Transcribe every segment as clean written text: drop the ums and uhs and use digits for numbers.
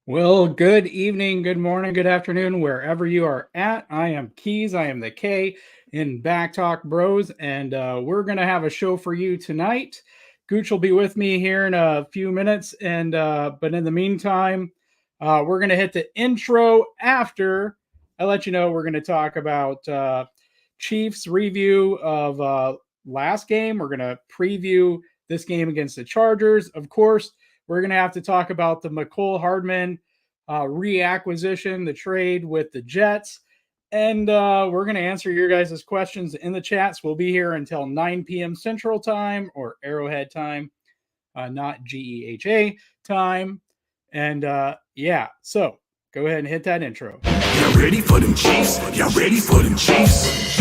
Well, good evening, good morning, good afternoon, wherever you are at. I am Keys. I am the K in Back Talk Bros, and we're going to have a show for you tonight. Gooch will be with me here in a few minutes, and but in the meantime, we're going to hit the intro after I let you know we're going to talk about Chiefs review of last game. We're going to preview this game against the Chargers. Of course, we're going to have to talk about the McCole Hardman reacquisition, the trade with the Jets. And we're going to answer your guys' questions in the chats. We'll be here until 9 p.m. Central Time or Arrowhead Time, not GEHA time. And yeah, so go ahead and hit that intro. Y'all ready for them Chiefs? Y'all ready for them Chiefs?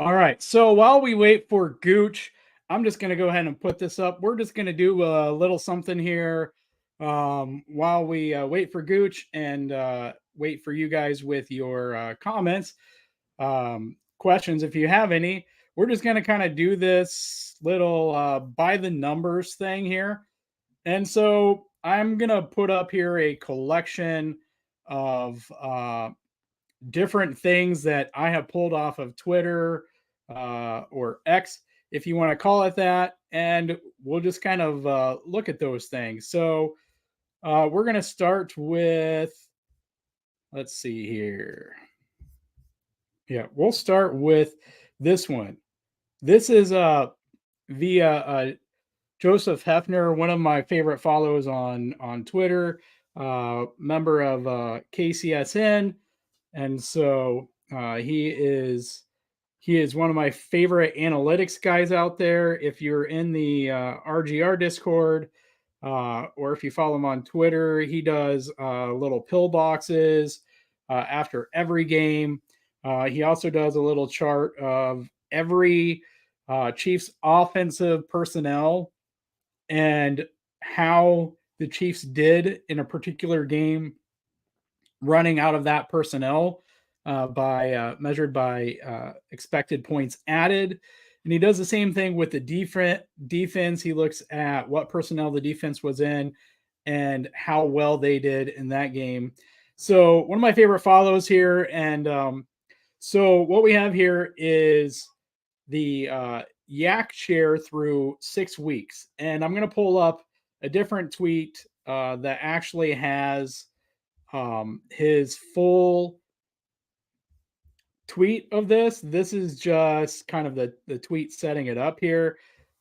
All right, so while we wait for Gooch, I'm just going to go ahead and put this up. We're just going to do a little something here while we wait for Gooch and wait for you guys with your comments, questions, if you have any. We're just going to kind of do this little by the numbers thing here. And so I'm going to put up here a collection of different things that I have pulled off of Twitter or X, if you want to call it that. And we'll just kind of look at those things. So we're going to start with, let's see here. Yeah, we'll start with this one. This is via Joseph Hefner, one of my favorite follows on Twitter, member of KCSN. And so he is one of my favorite analytics guys out there. If you're in the RGR Discord or if you follow him on Twitter, he does little pillboxes after every game. He also does a little chart of every Chiefs offensive personnel and how the Chiefs did in a particular game running out of that personnel by measured by expected points added. And he does the same thing with the defense. He looks at what personnel the defense was in and how well they did in that game. So one of my favorite follows here. And so what we have here is the Yak share through 6 weeks. And I'm going to pull up a different tweet that actually has his full tweet of this. This is just kind of the tweet setting it up here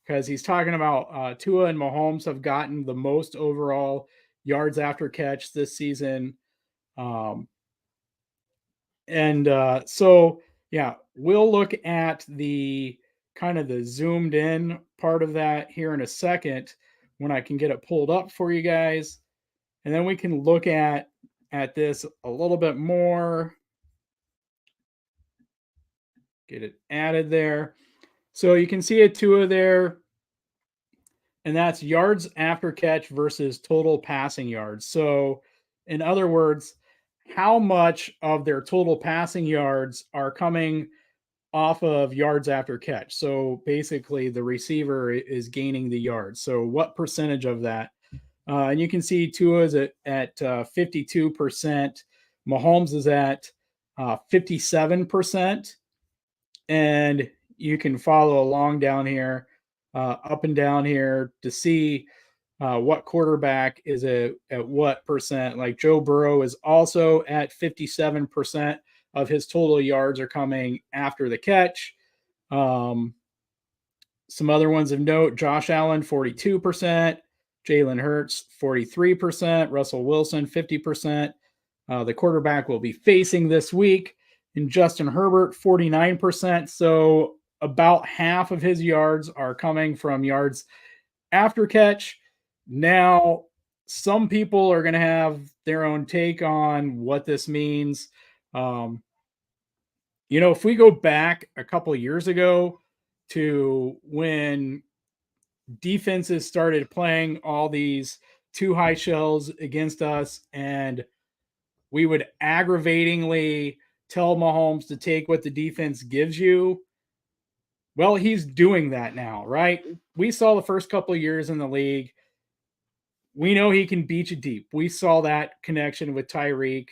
because he's talking about Tua and Mahomes have gotten the most overall yards after catch this season. So yeah, we'll look at the kind of the zoomed in part of that here in a second when I can get it pulled up for you guys. And then we can look at this a little bit more. Get it added there. So you can see a Tua there. And that's yards after catch versus total passing yards. So in other words, how much of their total passing yards are coming off of yards after catch? So basically the receiver is gaining the yards. So what percentage of that? And you can see Tua's at 52%. Mahomes is at 57%. And you can follow along down here, up and down here to see what quarterback is at what percent. Like Joe Burrow is also at 57% of his total yards are coming after the catch. Some other ones of note, Josh Allen, 42%. Jalen Hurts, 43%. Russell Wilson, 50%. The quarterback will be facing this week. And Justin Herbert, 49%. So about half of his yards are coming from yards after catch. Now, some people are going to have their own take on what this means. If we go back a couple of years ago to when defenses started playing all these too high shells against us, and we would aggravatingly tell Mahomes to take what the defense gives you. Well, he's doing that now, right? We saw the first couple of years in the league. We know he can beat you deep. We saw that connection with Tyreek.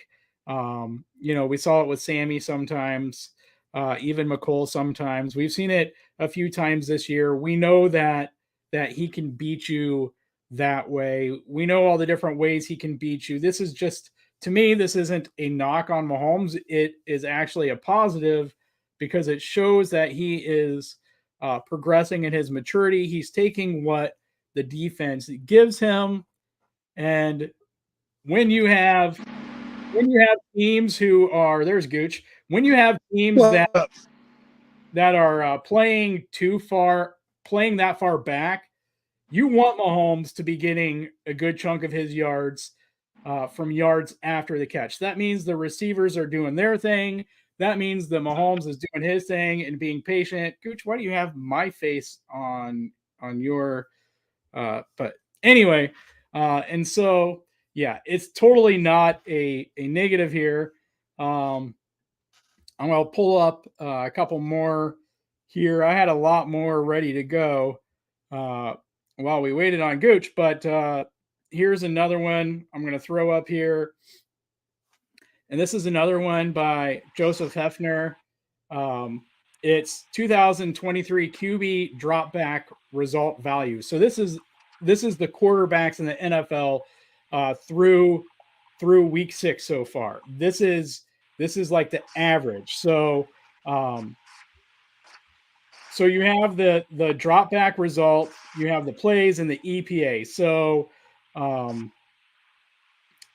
We saw it with Sammy sometimes, even McCole sometimes. We've seen it a few times this year. We know that he can beat you that way. We know all the different ways he can beat you. This is just, to me, this isn't a knock on Mahomes. It is actually a positive because it shows that he is progressing in his maturity. He's taking what the defense gives him, and when you have teams who are, there's Gooch, when you have teams that are playing that far back, you want Mahomes to be getting a good chunk of his yards from yards after the catch. That means the receivers are doing their thing. That means the Mahomes is doing his thing and being patient. Gooch, why do you have my face on your? But anyway, and so yeah, it's totally not a negative here. I'm going to pull up a couple more here. I had a lot more ready to go while we waited on Gooch, but here's another one I'm going to throw up here. And this is another one by Joseph Hefner. It's 2023 QB drop back result value. So this is the quarterbacks in the NFL through week 6 so far. This is like the average. So so you have the drop back result, you have the plays and the EPA. So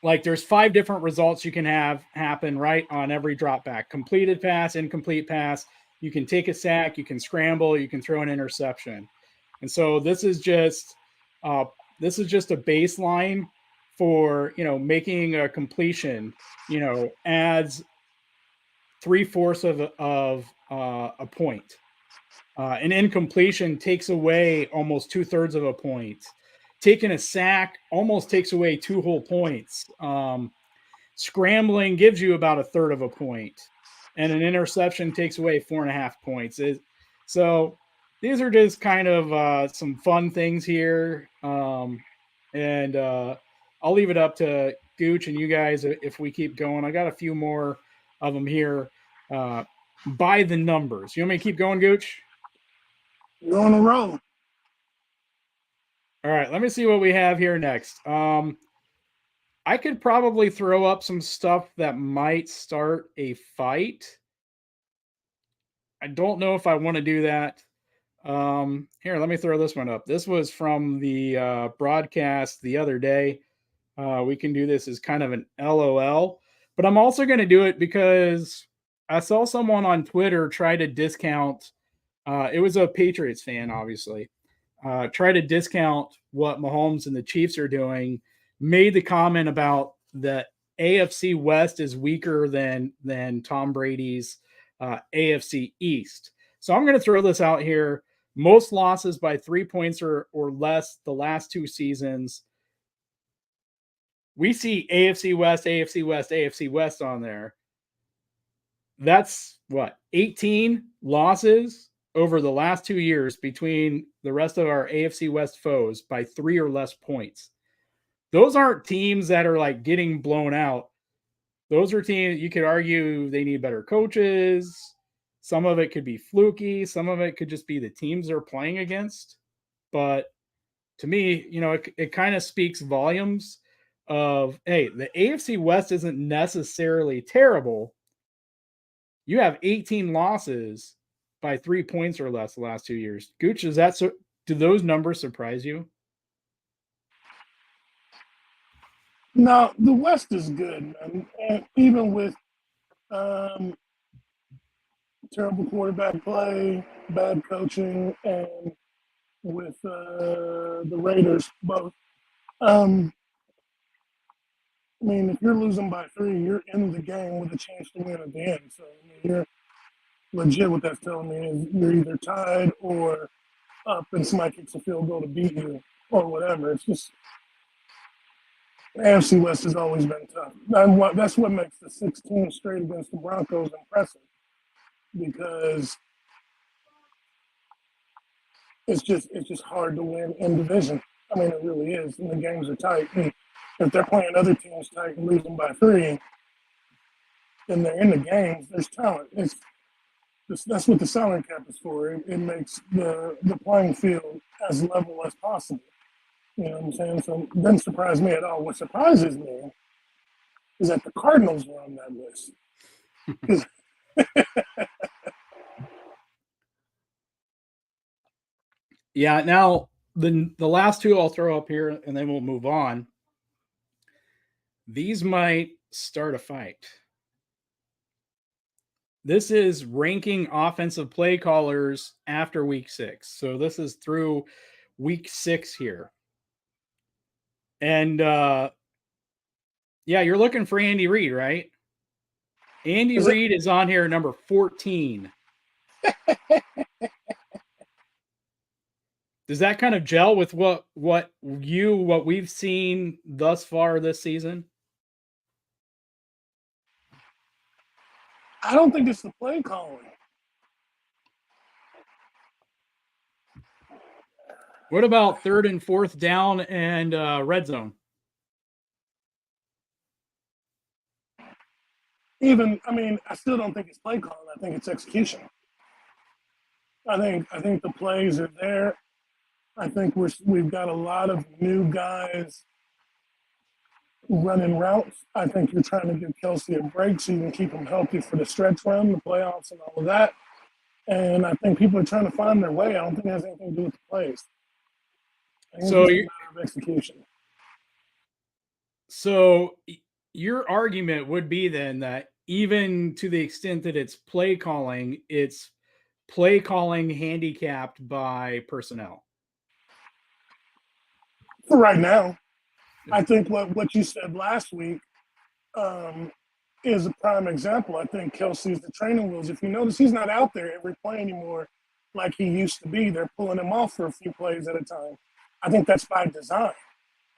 like there's 5 different results you can have happen right on every drop back: completed pass, incomplete pass. You can take a sack, you can scramble, you can throw an interception. And so this is just a baseline for, making a completion, adds 3/4 of a point. An incompletion takes away almost 2/3 of a point. Taking a sack almost takes away 2 whole points. Scrambling gives you about 1/3 of a point, and an interception takes away 4.5 points. So these are just kind of some fun things here, and I'll leave it up to Gooch and you guys if we keep going. I got a few more of them here by the numbers. You want me to keep going, Gooch? You're on a roll. All right, let me see what we have here next. I could probably throw up some stuff that might start a fight. I don't know if I want to do that. Here, let me throw this one up. This was from the broadcast the other day. We can do this as kind of an LOL, but I'm also going to do it because I saw someone on Twitter try to discount. It was a Patriots fan, obviously. Try to discount what Mahomes and the Chiefs are doing. Made the comment about the AFC West is weaker than Tom Brady's AFC East. So I'm going to throw this out here. Most losses by 3 points or less the last 2 seasons. We see AFC West, AFC West, AFC West on there. That's what, 18 losses over the last 2 years between the rest of our AFC West foes by 3 or less points. Those aren't teams that are like getting blown out. Those are teams, you could argue they need better coaches. Some of it could be fluky. Some of it could just be the teams they're playing against. But to me, it kind of speaks volumes of, hey, the AFC West isn't necessarily terrible. You have 18 losses by 3 points or less the last 2 years. Gooch, do those numbers surprise you? No, the West is good, and even with terrible quarterback play, bad coaching, and with the Raiders both. I mean, if you're losing by 3, you're in the game with a chance to win at the end. So you're legit. What that's telling me is you're either tied or up, and somebody kicks a field goal to beat you or whatever. It's just The AFC West has always been tough. That's what makes the 16 straight against the Broncos impressive, because it's just hard to win in division. I mean, it really is, and the games are tight. And if they're playing other teams tight and losing by 3, then they're in the games. There's talent. That's what the salary cap is for. It makes the playing field as level as possible. You know what I'm saying? So it doesn't surprise me at all. What surprises me is that the Cardinals were on that list. Yeah. Now the last two I'll throw up here, and then we'll move on. These might start a fight. This is ranking offensive play callers after week 6. So this is through week 6 here. And yeah, you're looking for Andy Reid, right? Andy Reid is on here number 14. Does that kind of gel with what we've seen thus far this season? I don't think it's the play calling. What about 3rd and 4th down and red zone? I still don't think it's play calling. I think it's execution. I think the plays are there. I think we've got a lot of new guys running routes. I think you're trying to give Kelsey a break so you can keep him healthy for the stretch run, the playoffs, and all of that. And I think people are trying to find their way. I don't think it has anything to do with the plays. So it's a matter of execution. So your argument would be then that even to the extent that it's play calling handicapped by personnel. For right now, I think what you said last week is a prime example. I think Kelsey's the training wheels. If you notice, he's not out there every play anymore like he used to be. They're pulling him off for a few plays at a time. I think that's by design.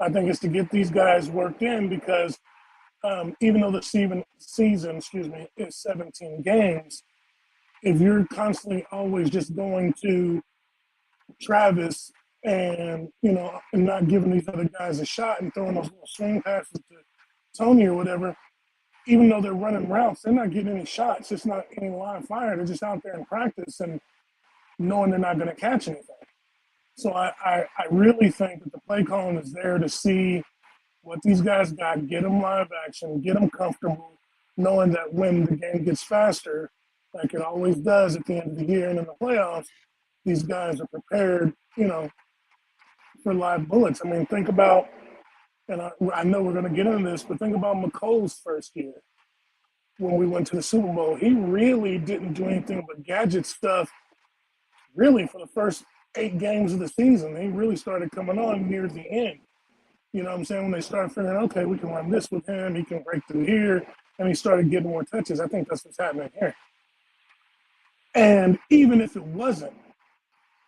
I think it's to get these guys worked in, because even though the season, is 17 games, if you're constantly always just going to Travis and not giving these other guys a shot and throwing those little swing passes to Tony or whatever, even though they're running routes, they're not getting any shots. It's not any live fire. They're just out there in practice and knowing they're not going to catch anything. So I really think that the play calling is there to see what these guys got, get them live action, get them comfortable, knowing that when the game gets faster, like it always does at the end of the year and in the playoffs, these guys are prepared, for live bullets. I mean, think about, and I know we're going to get into this, but think about McColl's first year when we went to the Super Bowl. He really didn't do anything but gadget stuff, really, for the first 8 games of the season. He really started coming on near the end. You know what I'm saying? When they started figuring, okay, we can run this with him, he can break through here, and he started getting more touches. I think that's what's happening here. And even if it wasn't,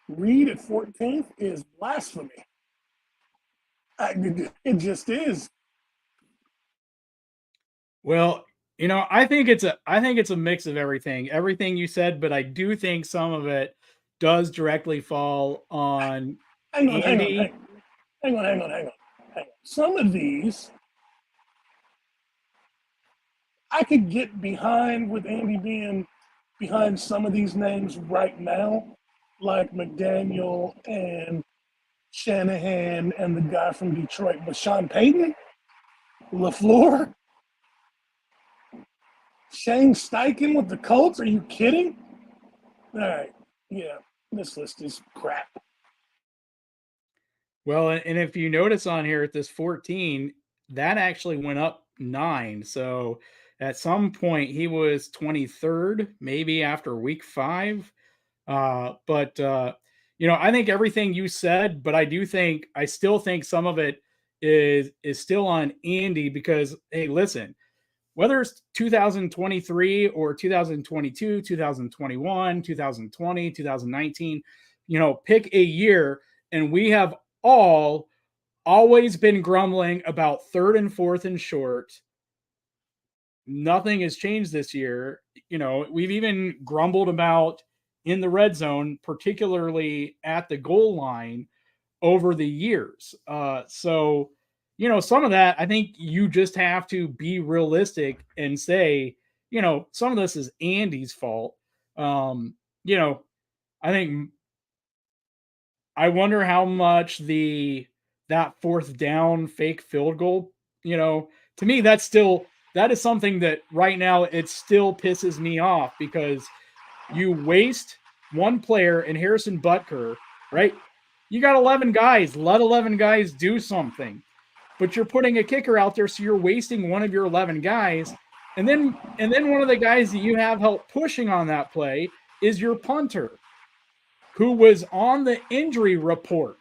Reed at 14th is blasphemy. It just is. Well, I think it's a mix of everything you said, but I do think some of it does directly fall on Andy. Hang on. Some of these I could get behind, with Andy being behind some of these names right now, like McDaniel and Shanahan and the guy from Detroit, but Sean Payton, LaFleur, Shane Steichen with the Colts. Are you kidding? All right, yeah, this list is crap. Well, and if you notice on here at this 14, that actually went up 9. So at some point he was 23rd, maybe after week 5. But I think everything you said, but I still think some of it is still on Andy, because, hey, listen, whether it's 2023 or 2022, 2021, 2020, 2019, pick a year, and we have all always been grumbling about 3rd and 4th and short. Nothing has changed this year. We've even grumbled about in the red zone, particularly at the goal line over the years. So, some of that, I think you just have to be realistic and say, some of this is Andy's fault. I think I wonder how much that 4th down fake field goal, to me, that is something that right now it still pisses me off because you waste one player in Harrison Butker, right? You got 11 guys. Let 11 guys do something. But you're putting a kicker out there, so you're wasting one of your 11 guys. And then one of the guys that you have help pushing on that play is your punter, who was on the injury report.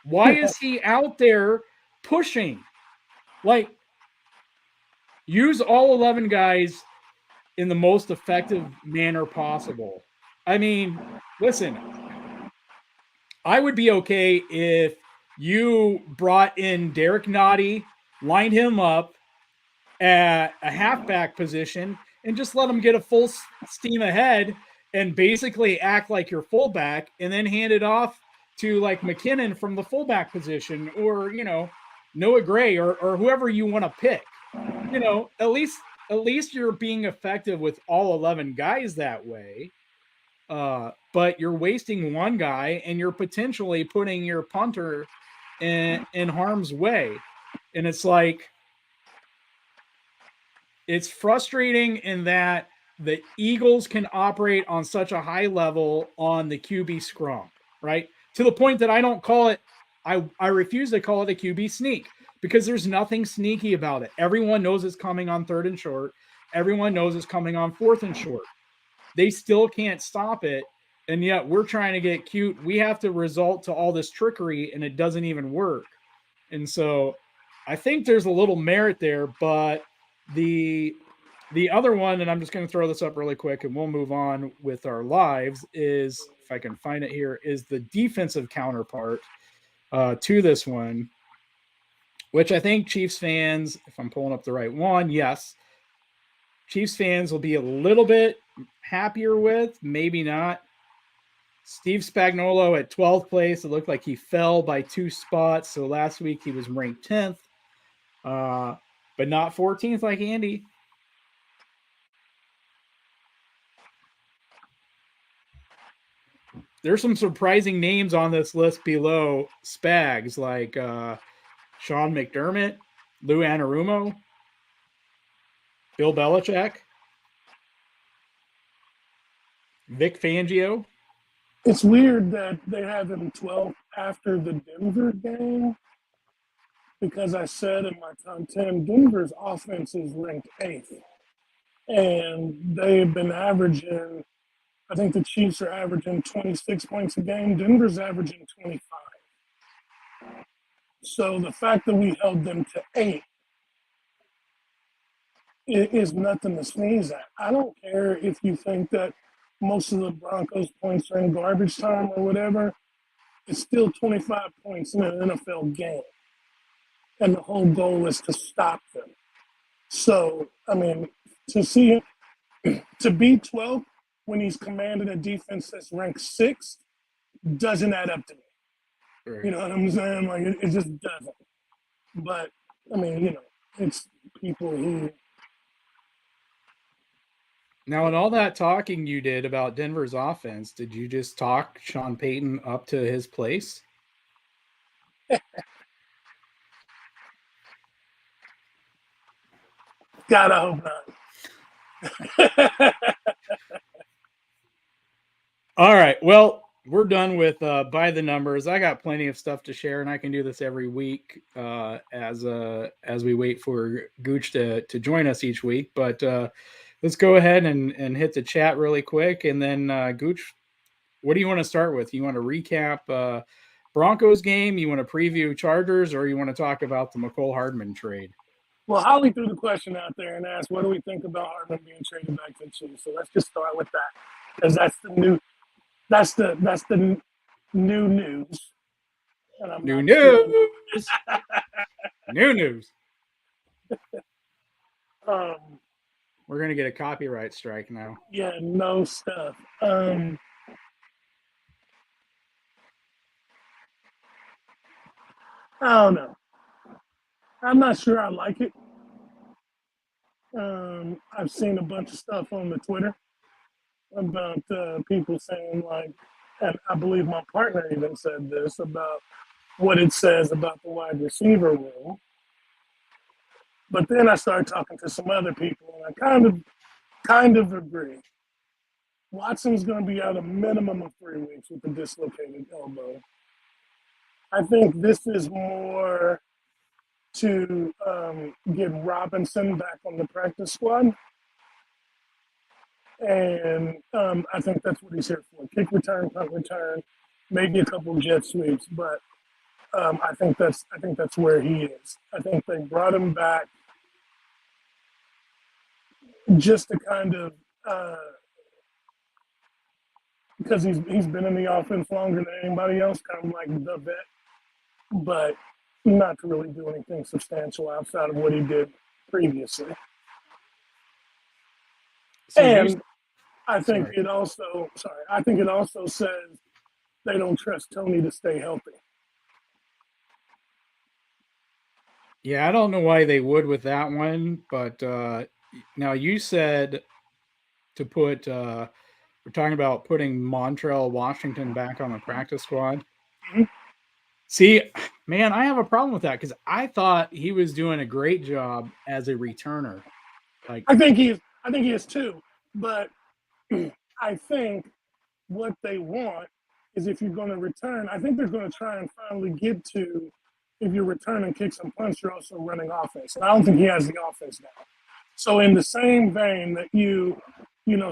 Why is he out there pushing? Like, use all 11 guys in the most effective manner possible. I mean, listen, I would be okay if you brought in Derek Nottie, lined him up at a halfback position, and just let him get a full steam ahead and basically act like your fullback, and then hand it off to like McKinnon from the fullback position, or Noah Gray, or whoever you want to pick. At least you're being effective with all 11 guys that way. But you're wasting one guy, and you're potentially putting your punter in harm's way. And it's like, it's frustrating in that the Eagles can operate on such a high level on the QB scrum, right? To the point that I don't call it, I refuse to call it a QB sneak, because there's nothing sneaky about it. Everyone knows it's coming on 3rd and short. Everyone knows it's coming on 4th and short. They still can't stop it, and yet we're trying to get cute. We have to resort to all this trickery, and it doesn't even work. And so I think there's a little merit there, but the other one, and I'm just going to throw this up really quick and we'll move on with our lives, is, if I can find it here, is the defensive counterpart to this one, which I think Chiefs fans, if I'm pulling up the right one, yes, Chiefs fans will be a little bit happier with, maybe not. Steve Spagnuolo at 12th place. It looked like he fell by 2 spots. So last week he was ranked 10th, but not 14th like Andy. There's some surprising names on this list below Spags, like Sean McDermott, Lou Anarumo, Bill Belichick, Vic Fangio. It's weird that they have him 12th after the Denver game, because I said in my top 10, Denver's offense is ranked 8th. And they've been averaging, I think the Chiefs are averaging 26 points a game. Denver's averaging 25. So the fact that we held them to 8 is nothing to sneeze at. I don't care if you think that most of the Broncos' points are in garbage time or whatever. It's still 25 points in an NFL game. And the whole goal is to stop them. So, I mean, to see him, to be 12th when he's commanding a defense that's ranked 6th doesn't add up to me. Right. You know what I'm saying? Like, it just doesn't. But, I mean, it's people who. Now, in all that talking you did about Denver's offense, did you just talk Sean Payton up to his place? God, I hope not. All right. Well, we're done with by the numbers. I got plenty of stuff to share, and I can do this every week as we wait for Gooch to join us each week. But let's go ahead and hit the chat really quick, and then Gooch, what do you want to start with? You want to recap Broncos game? You want to preview Chargers, or you want to talk about the McCole Hardman trade? Well, Holly threw the question out there and asked, what do we think about Hardman being traded back to the Chiefs? So let's just start with that, because that's the new news. And I'm New not sure. news. New news. Um, We're gonna get a copyright strike now. yeah, no stuff. I don't know. I'm not sure I like it. I've seen a bunch of stuff on the Twitter about people saying like, and I believe my partner even said this about what it says about the wide receiver room. But then I started talking to some other people, and I kind of agree. Watson's going to be out a minimum of 3 weeks with a dislocated elbow. I think this is more to get Robinson back on the practice squad. And I think that's what he's here for. Kick return, punt return, maybe a couple jet sweeps, but I think that's where he is. I think they brought him back just to kind of because he's been in the offense longer than anybody else, kind of like the vet, but not to really do anything substantial outside of what he did previously. So And I think sorry. I think it also says they don't trust Tony to stay healthy. Yeah, I don't know why they would with that one, but now you said to put we're talking about putting Montrell Washington back on the practice squad. Mm-hmm. See, man, I have a problem with that because I thought he was doing a great job as a returner. Like, I think he is too. But I think what they want is if you're going to return, I think they're going to try and finally get to if you're returning kicks and punts, you're also running offense. And I don't think he has the offense now. So in the same vein that you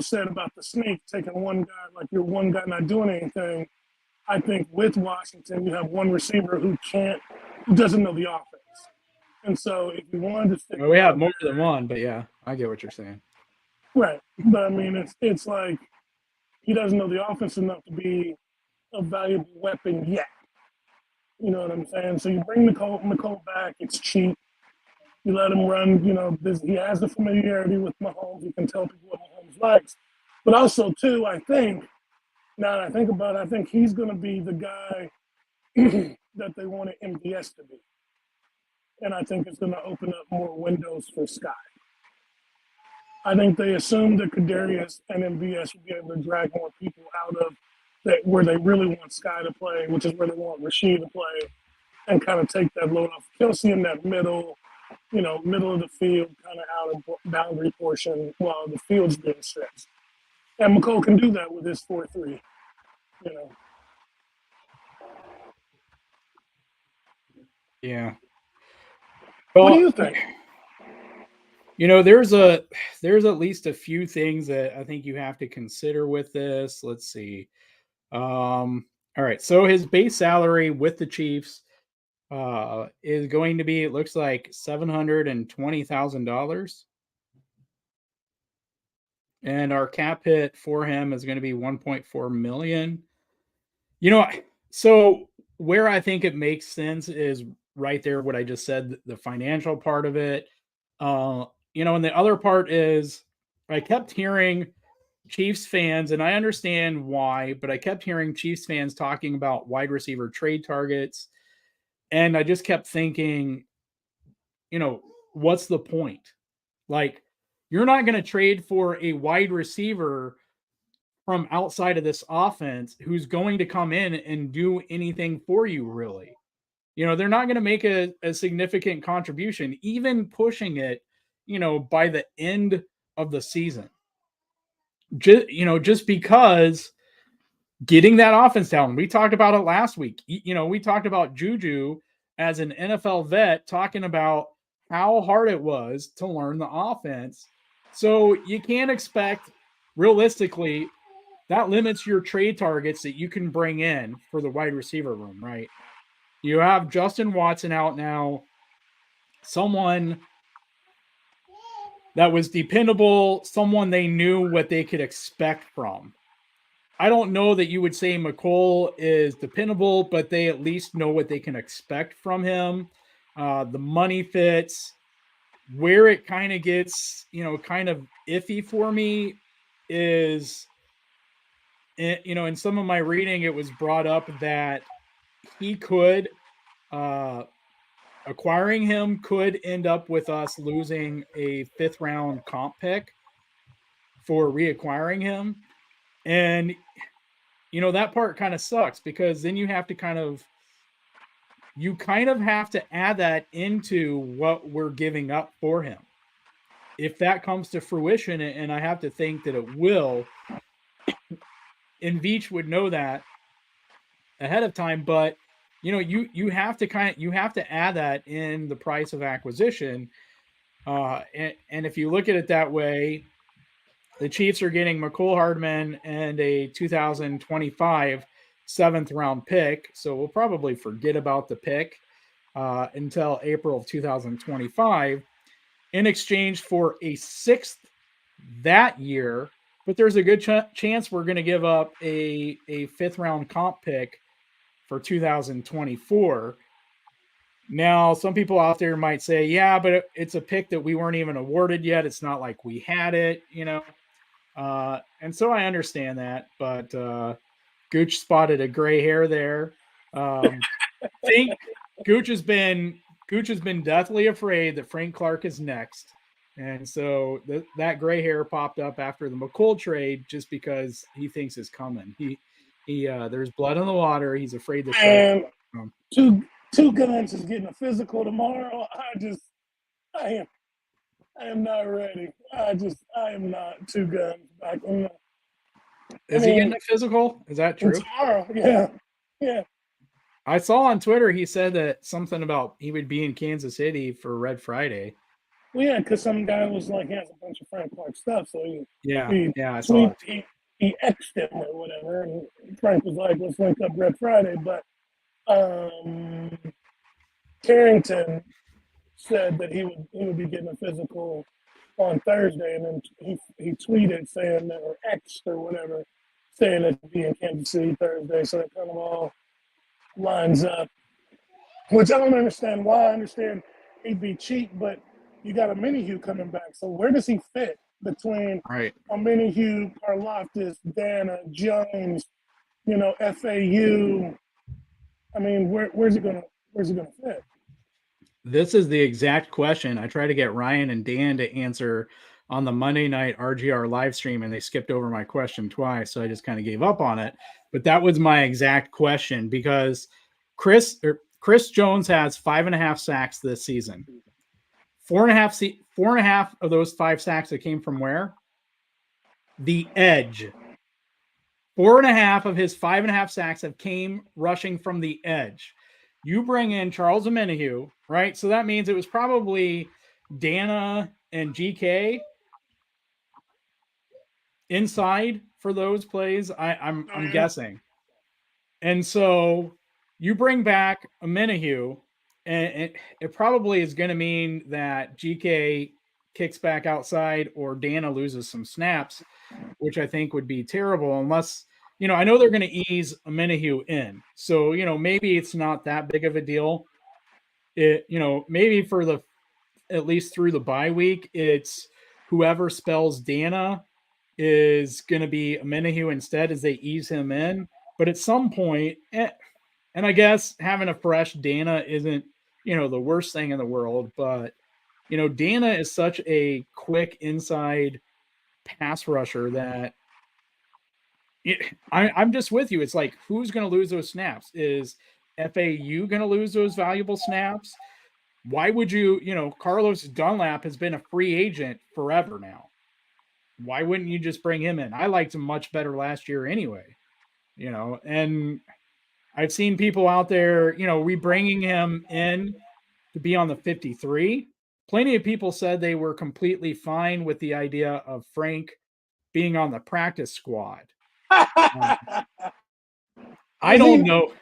said about the sneak, taking one guy, like you're one guy not doing anything, I think with Washington, you have one receiver who doesn't know the offense. And so if you wanted to stick well, we have more than one, but yeah, I get what you're saying. right. But I mean, it's like he doesn't know the offense enough to be a valuable weapon yet. You know what I'm saying? So you bring McCole back. It's cheap. You let him run. He has the familiarity with Mahomes. He can tell people what Mahomes likes. But also, too, I think now that I think about it, I think he's going to be the guy that they wanted MVS to be, and I think it's going to open up more windows for Sky. I think they assumed that Kadarius and MVS would be able to drag more people out of that where they really want Sky to play, which is where they want Rashid to play, and kind of take that load off Kelsey in that middle of the field, kind of out of boundary portion while the field's being stretched. And McCole can do that with his 4-3. Yeah. What do Well, you think? there's at least a few things that I think you have to consider with this. Let's see. All right. So his base salary with the Chiefs is going to be, it looks like $720,000. And our cap hit for him is going to be 1.4 million. So where I think it makes sense is right there what I just said, the financial part of it. And the other part is I kept hearing Chiefs fans, and I understand why, but I kept hearing Chiefs fans talking about wide receiver trade targets. And I just kept thinking, what's the point? Like, you're not going to trade for a wide receiver from outside of this offense who's going to come in and do anything for you, really. They're not going to make a significant contribution, even pushing it, by the end of the season. Just because getting that offense down. We talked about it last week. We talked about Juju as an NFL vet talking about how hard it was to learn the offense. So you can't expect, realistically, that limits your trade targets that you can bring in for the wide receiver room, right? You have Justin Watson out now, someone that was dependable, someone they knew what they could expect from. I don't know that you would say McColl is dependable, but they at least know what they can expect from him. The money fits. Where it kind of gets, kind of iffy for me is, in some of my reading, it was brought up that he could, uh, acquiring him could end up with us losing a 5th round comp pick for reacquiring him. And, that part kind of sucks because then you kind of have to add that into what we're giving up for him. If that comes to fruition, and I have to think that it will, and Veach would know that ahead of time, but you have to add that in the price of acquisition. And if you look at it that way, the Chiefs are getting McCole Hardman and a 2025 7th round pick. So we'll probably forget about the pick until April of 2025 in exchange for a 6th that year. But there's a good chance we're going to give up a 5th round comp pick for 2024. Now, some people out there might say, yeah, but it's a pick that we weren't even awarded yet. It's not like we had it. And so I understand that, but Gooch spotted a gray hair there. I think Gooch has been deathly afraid that Frank Clark is next, and so that gray hair popped up after the McColl trade just because he thinks it's coming. He there's blood in the water. He's afraid to And two guns is getting a physical tomorrow. I am not ready. I am not two guns back. Is he getting a physical? Is that true? Tomorrow, yeah. I saw on Twitter he said that something about he would be in Kansas City for Red Friday. Well, yeah, because some guy was like, he has a bunch of Frank Clark stuff, so I saw it. He X'd him or whatever, and Frank was like, let's link up Red Friday. But Carrington said that he would be getting a physical on Thursday, and then he tweeted saying that, or X'd or whatever, saying that he'd be in Kansas City Thursday. So it kind of all lines up, which I don't understand why. I understand he'd be cheap, but you got a Minihue coming back. So where does he fit between a Minihue, Karlaftis, Dana, Jones, FAU? I mean, where's he gonna fit? This is the exact question I tried to get Ryan and Dan to answer on the Monday night RGR live stream, and they skipped over my question twice, so I just kind of gave up on it. But that was my exact question because Chris Jones has 5.5 sacks this season. 4.5 of those 5 sacks that came from where? The edge. 4.5 of his 5.5 sacks have came rushing from the edge. You bring in Charles Omenihu, right? So that means it was probably Dana and GK inside for those plays. I'm guessing. And so you bring back Omenihu, and it probably is going to mean that GK kicks back outside or Dana loses some snaps, which I think would be terrible unless, I know they're going to ease Omenihu in. So, maybe it's not that big of a deal. Maybe for at least through the bye week, it's whoever spells Dana is going to be Omenihu instead as they ease him in. But at some point, and I guess having a fresh Dana isn't, the worst thing in the world, but, Dana is such a quick inside pass rusher that I'm just with you. It's like, who's going to lose those snaps? Is FAU going to lose those valuable snaps? Why would you, Carlos Dunlap has been a free agent forever now. Why wouldn't you just bring him in? I liked him much better last year anyway, and I've seen people out there, bringing him in to be on the 53. Plenty of people said they were completely fine with the idea of Frank being on the practice squad. I don't know.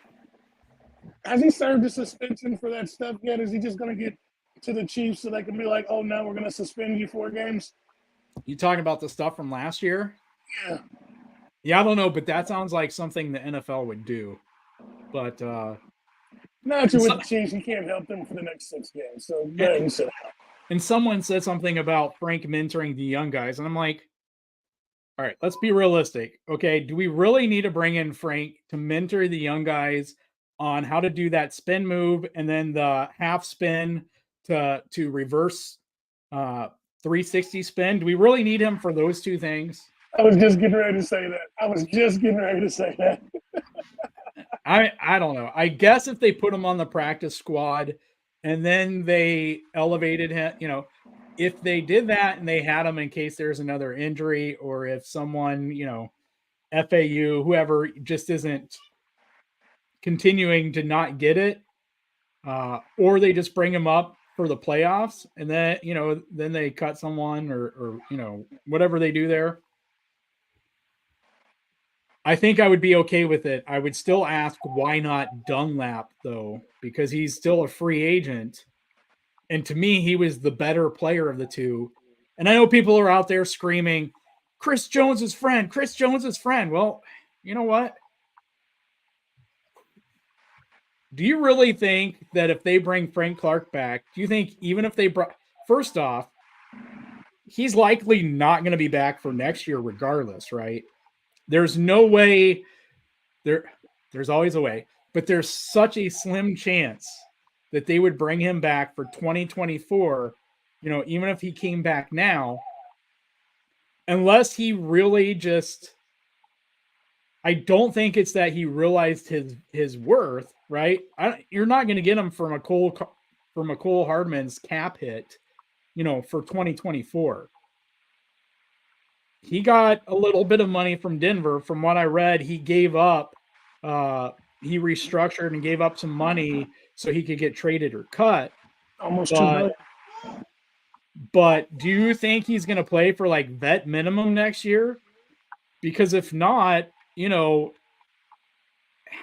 Has he served a suspension for that stuff yet? Is he just going to get to the Chiefs so they can be like, oh, now we're going to suspend you 4 games? You talking about the stuff from last year? Yeah. Yeah, I don't know, but that sounds like something the NFL would do. But Not and, you with so, the Chiefs. You can't help them for the next 6 games. So go ahead and sit. and someone said something about Frank mentoring the young guys, and I'm like, all right, let's be realistic. Okay, do we really need to bring in Frank to mentor the young guys on how to do that spin move and then the half spin to reverse 360 spin? Do we really need him for those two things? I was just getting ready to say that. I was just getting ready to say that. I don't know. I guess if they put him on the practice squad and then they elevated him, if they did that and they had him in case there's another injury or if someone, FAU, whoever just isn't continuing to not get it, or they just bring him up for the playoffs and then, then they cut someone or whatever they do there. I think I would be okay with it. I would still ask why not Dunlap though, because he's still a free agent. And to me, he was the better player of the two. And I know people are out there screaming, Chris Jones's friend, Chris Jones's friend. Well, you know what? Do you really think that if they bring Frank Clark back, do you think even if they brought, first off, he's likely not going to be back for next year regardless, right? There's no way there's always a way, but there's such a slim chance that they would bring him back for 2024, even if he came back now, unless he really just I don't think it's that he realized his worth, right? You're not going to get him from McCole Hardman's cap hit, for 2024. He got a little bit of money from Denver. From what I read, he gave up. He restructured and gave up some money so he could get traded or cut. Almost $2 But billion. but do you think he's going to play for like vet minimum next year? Because if not,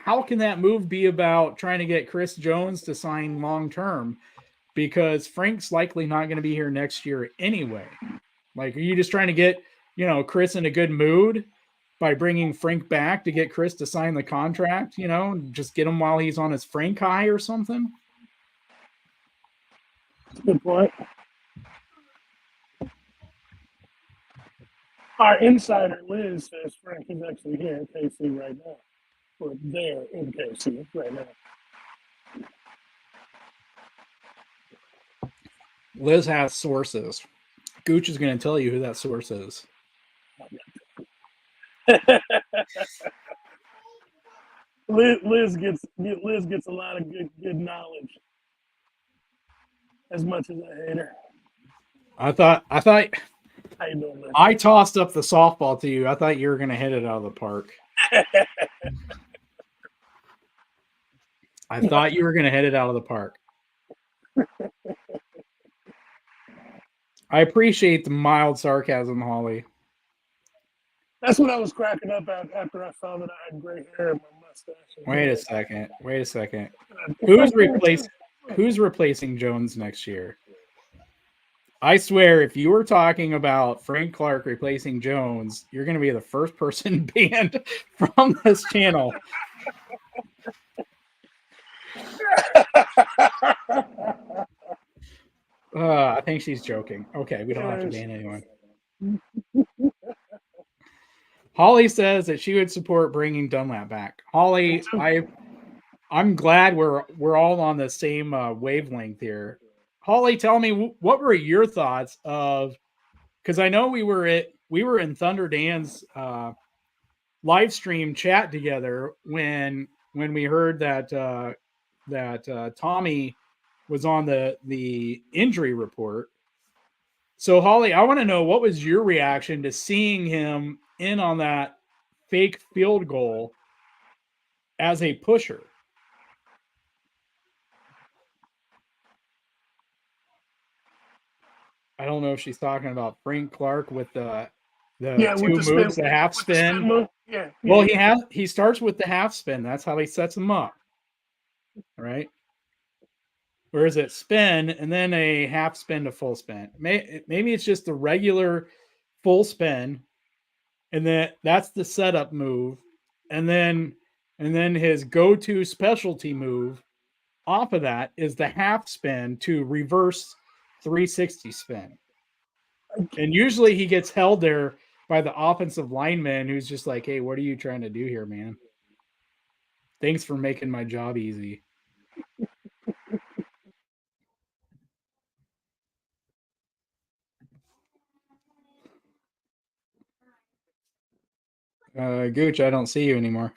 how can that move be about trying to get Chris Jones to sign long term? Because Frank's likely not going to be here next year anyway. Like, are you just trying to get, Chris in a good mood by bringing Frank back to get Chris to sign the contract, just get him while he's on his Frank high or something? Good point. Our insider Liz says Frank is actually here in KC right now. Or there in KC right now. Liz has sources. Gooch is going to tell you who that source is. Liz gets a lot of good knowledge. As much as I hate her. I thought How you doing, Liz? I tossed up the softball to you. I thought you were going to hit it out of the park. I thought you were going to hit it out of the park. I appreciate the mild sarcasm, Holly. That's what I was cracking up at after I saw that I had gray hair in my mustache. Wait a second. Who's replacing Jones next year? I swear, if you were talking about Frank Clark replacing Jones, you're going to be the first person banned from this channel. I think she's joking. Okay, we don't have to ban anyone. Holly says that she would support bringing Dunlap back. Holly, I'm glad we're all on the same wavelength here. Holly, tell me, what were your thoughts of? Because I know we were in Thunder Dan's live stream chat together when we heard that Tommy was on the injury report. So Holly, I want to know, what was your reaction to seeing him in on that fake field goal as a pusher? I don't know if she's talking about Frank Clark with the two moves, the half spin. Yeah. Well, he starts with the half spin. That's how he sets them up. Right? Or is it spin and then a half spin to full spin? Maybe it's just the regular full spin and then that's the setup move, and then his go-to specialty move off of that is the half spin to reverse 360 spin. And usually he gets held there by the offensive lineman who's just like, hey, what are you trying to do here, man? Thanks for making my job easy. Gooch, I don't see you anymore.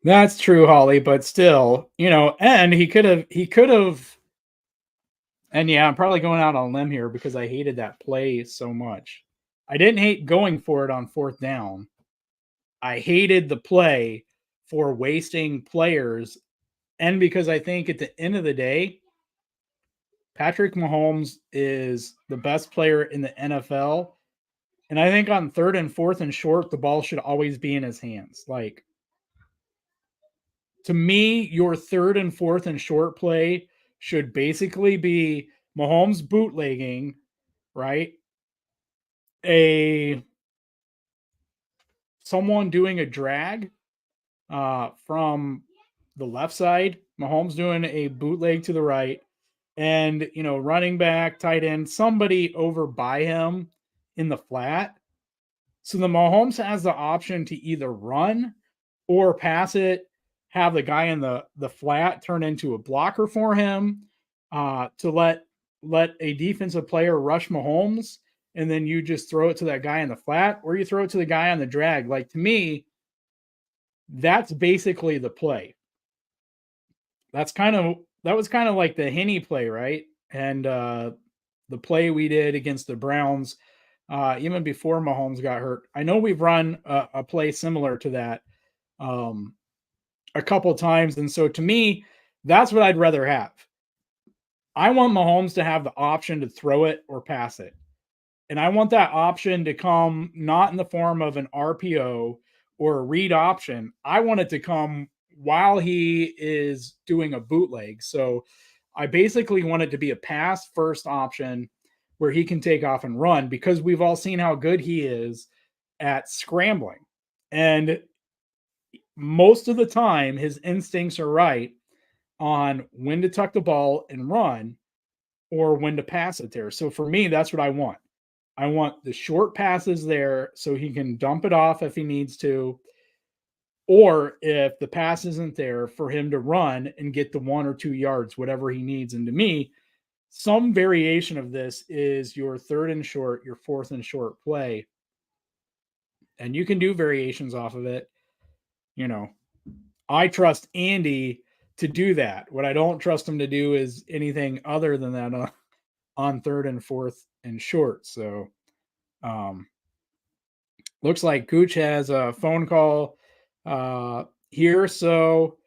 That's true, Holly, but still, and he could have, and yeah, I'm probably going out on a limb here because I hated that play so much. I didn't hate going for it on 4th down. I hated the play for wasting players, and because I think at the end of the day, Patrick Mahomes is the best player in the NFL. And I think on 3rd and 4th and short, the ball should always be in his hands. Like, to me, your 3rd and 4th and short play should basically be Mahomes bootlegging, right? Someone doing a drag from the left side, Mahomes doing a bootleg to the right, and running back, tight end, somebody over by him in the flat. So the Mahomes has the option to either run or pass it, have the guy in the flat turn into a blocker for him, to let a defensive player rush Mahomes, and then you just throw it to that guy in the flat, or you throw it to the guy on the drag. Like, to me, that's basically the play. That was kind of like the Henne play, right? And the play we did against the Browns, even before Mahomes got hurt. I know we've run a play similar to that a couple times, and so to me, that's what I'd rather have. I want Mahomes to have the option to throw it or pass it. And I want that option to come not in the form of an RPO or a read option. I want it to come while he is doing a bootleg. So I basically want it to be a pass first option where he can take off and run, because we've all seen how good he is at scrambling. And most of the time, his instincts are right on when to tuck the ball and run or when to pass it there. So for me, that's what I want. I want the short passes there so he can dump it off if he needs to, or if the pass isn't there, for him to run and get the 1 or 2 yards, whatever he needs. And to me, some variation of this is your 3rd and short, your 4th and short play. And you can do variations off of it. I trust Andy to do that. What I don't trust him to do is anything other than that on 3rd and 4th and short. So looks like Gooch has a phone call here. So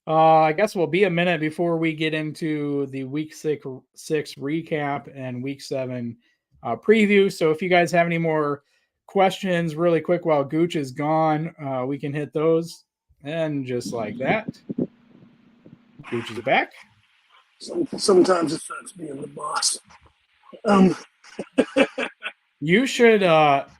I guess we'll be a minute before we get into the week six recap and week 7 preview. So if you guys have any more questions really quick while Gooch is gone, we can hit those. And just like that, Gooch is back. Sometimes it sucks being the boss. You should,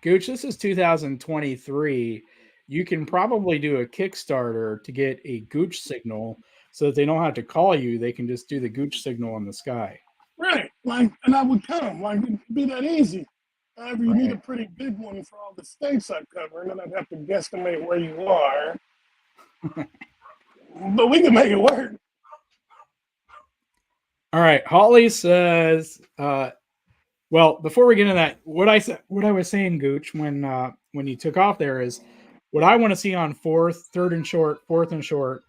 Gooch, this is 2023. You can probably do a Kickstarter to get a Gooch signal so that they don't have to call you. They can just do the Gooch signal in the sky. Right. And I would come. It'd be that easy. However, you need a pretty big one for all the states I cover, and then I'd have to guesstimate where you are. But we can make it work. All right. Holly says, well, before we get into that, what I was saying, Gooch, when you took off there, is what I want to see on 3rd and short, 4th and short,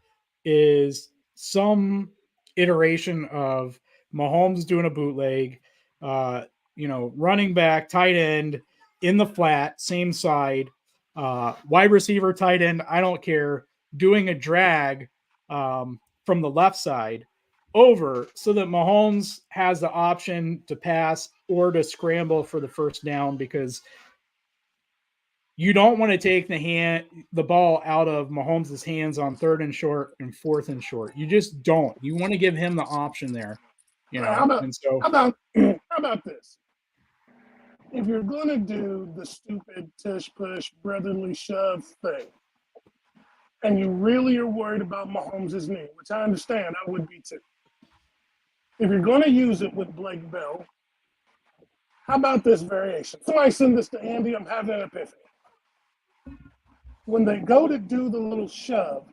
is some iteration of Mahomes doing a bootleg, running back, tight end in the flat, same side, wide receiver, tight end, I don't care, doing a drag from the left side over, so that Mahomes has the option to pass or to scramble for the 1st down, because you don't want to take the ball out of Mahomes' hands on 3rd and short and 4th and short. You just don't. You want to give him the option there, How about And so, how about this? If you're gonna do the stupid tush push brotherly shove thing, and you really are worried about Mahomes' knee, which I understand, I would be too. If you're gonna use it with Blake Bell, how about this variation? Somebody send this to Andy. I'm having an epiphany. When they go to do the little shove,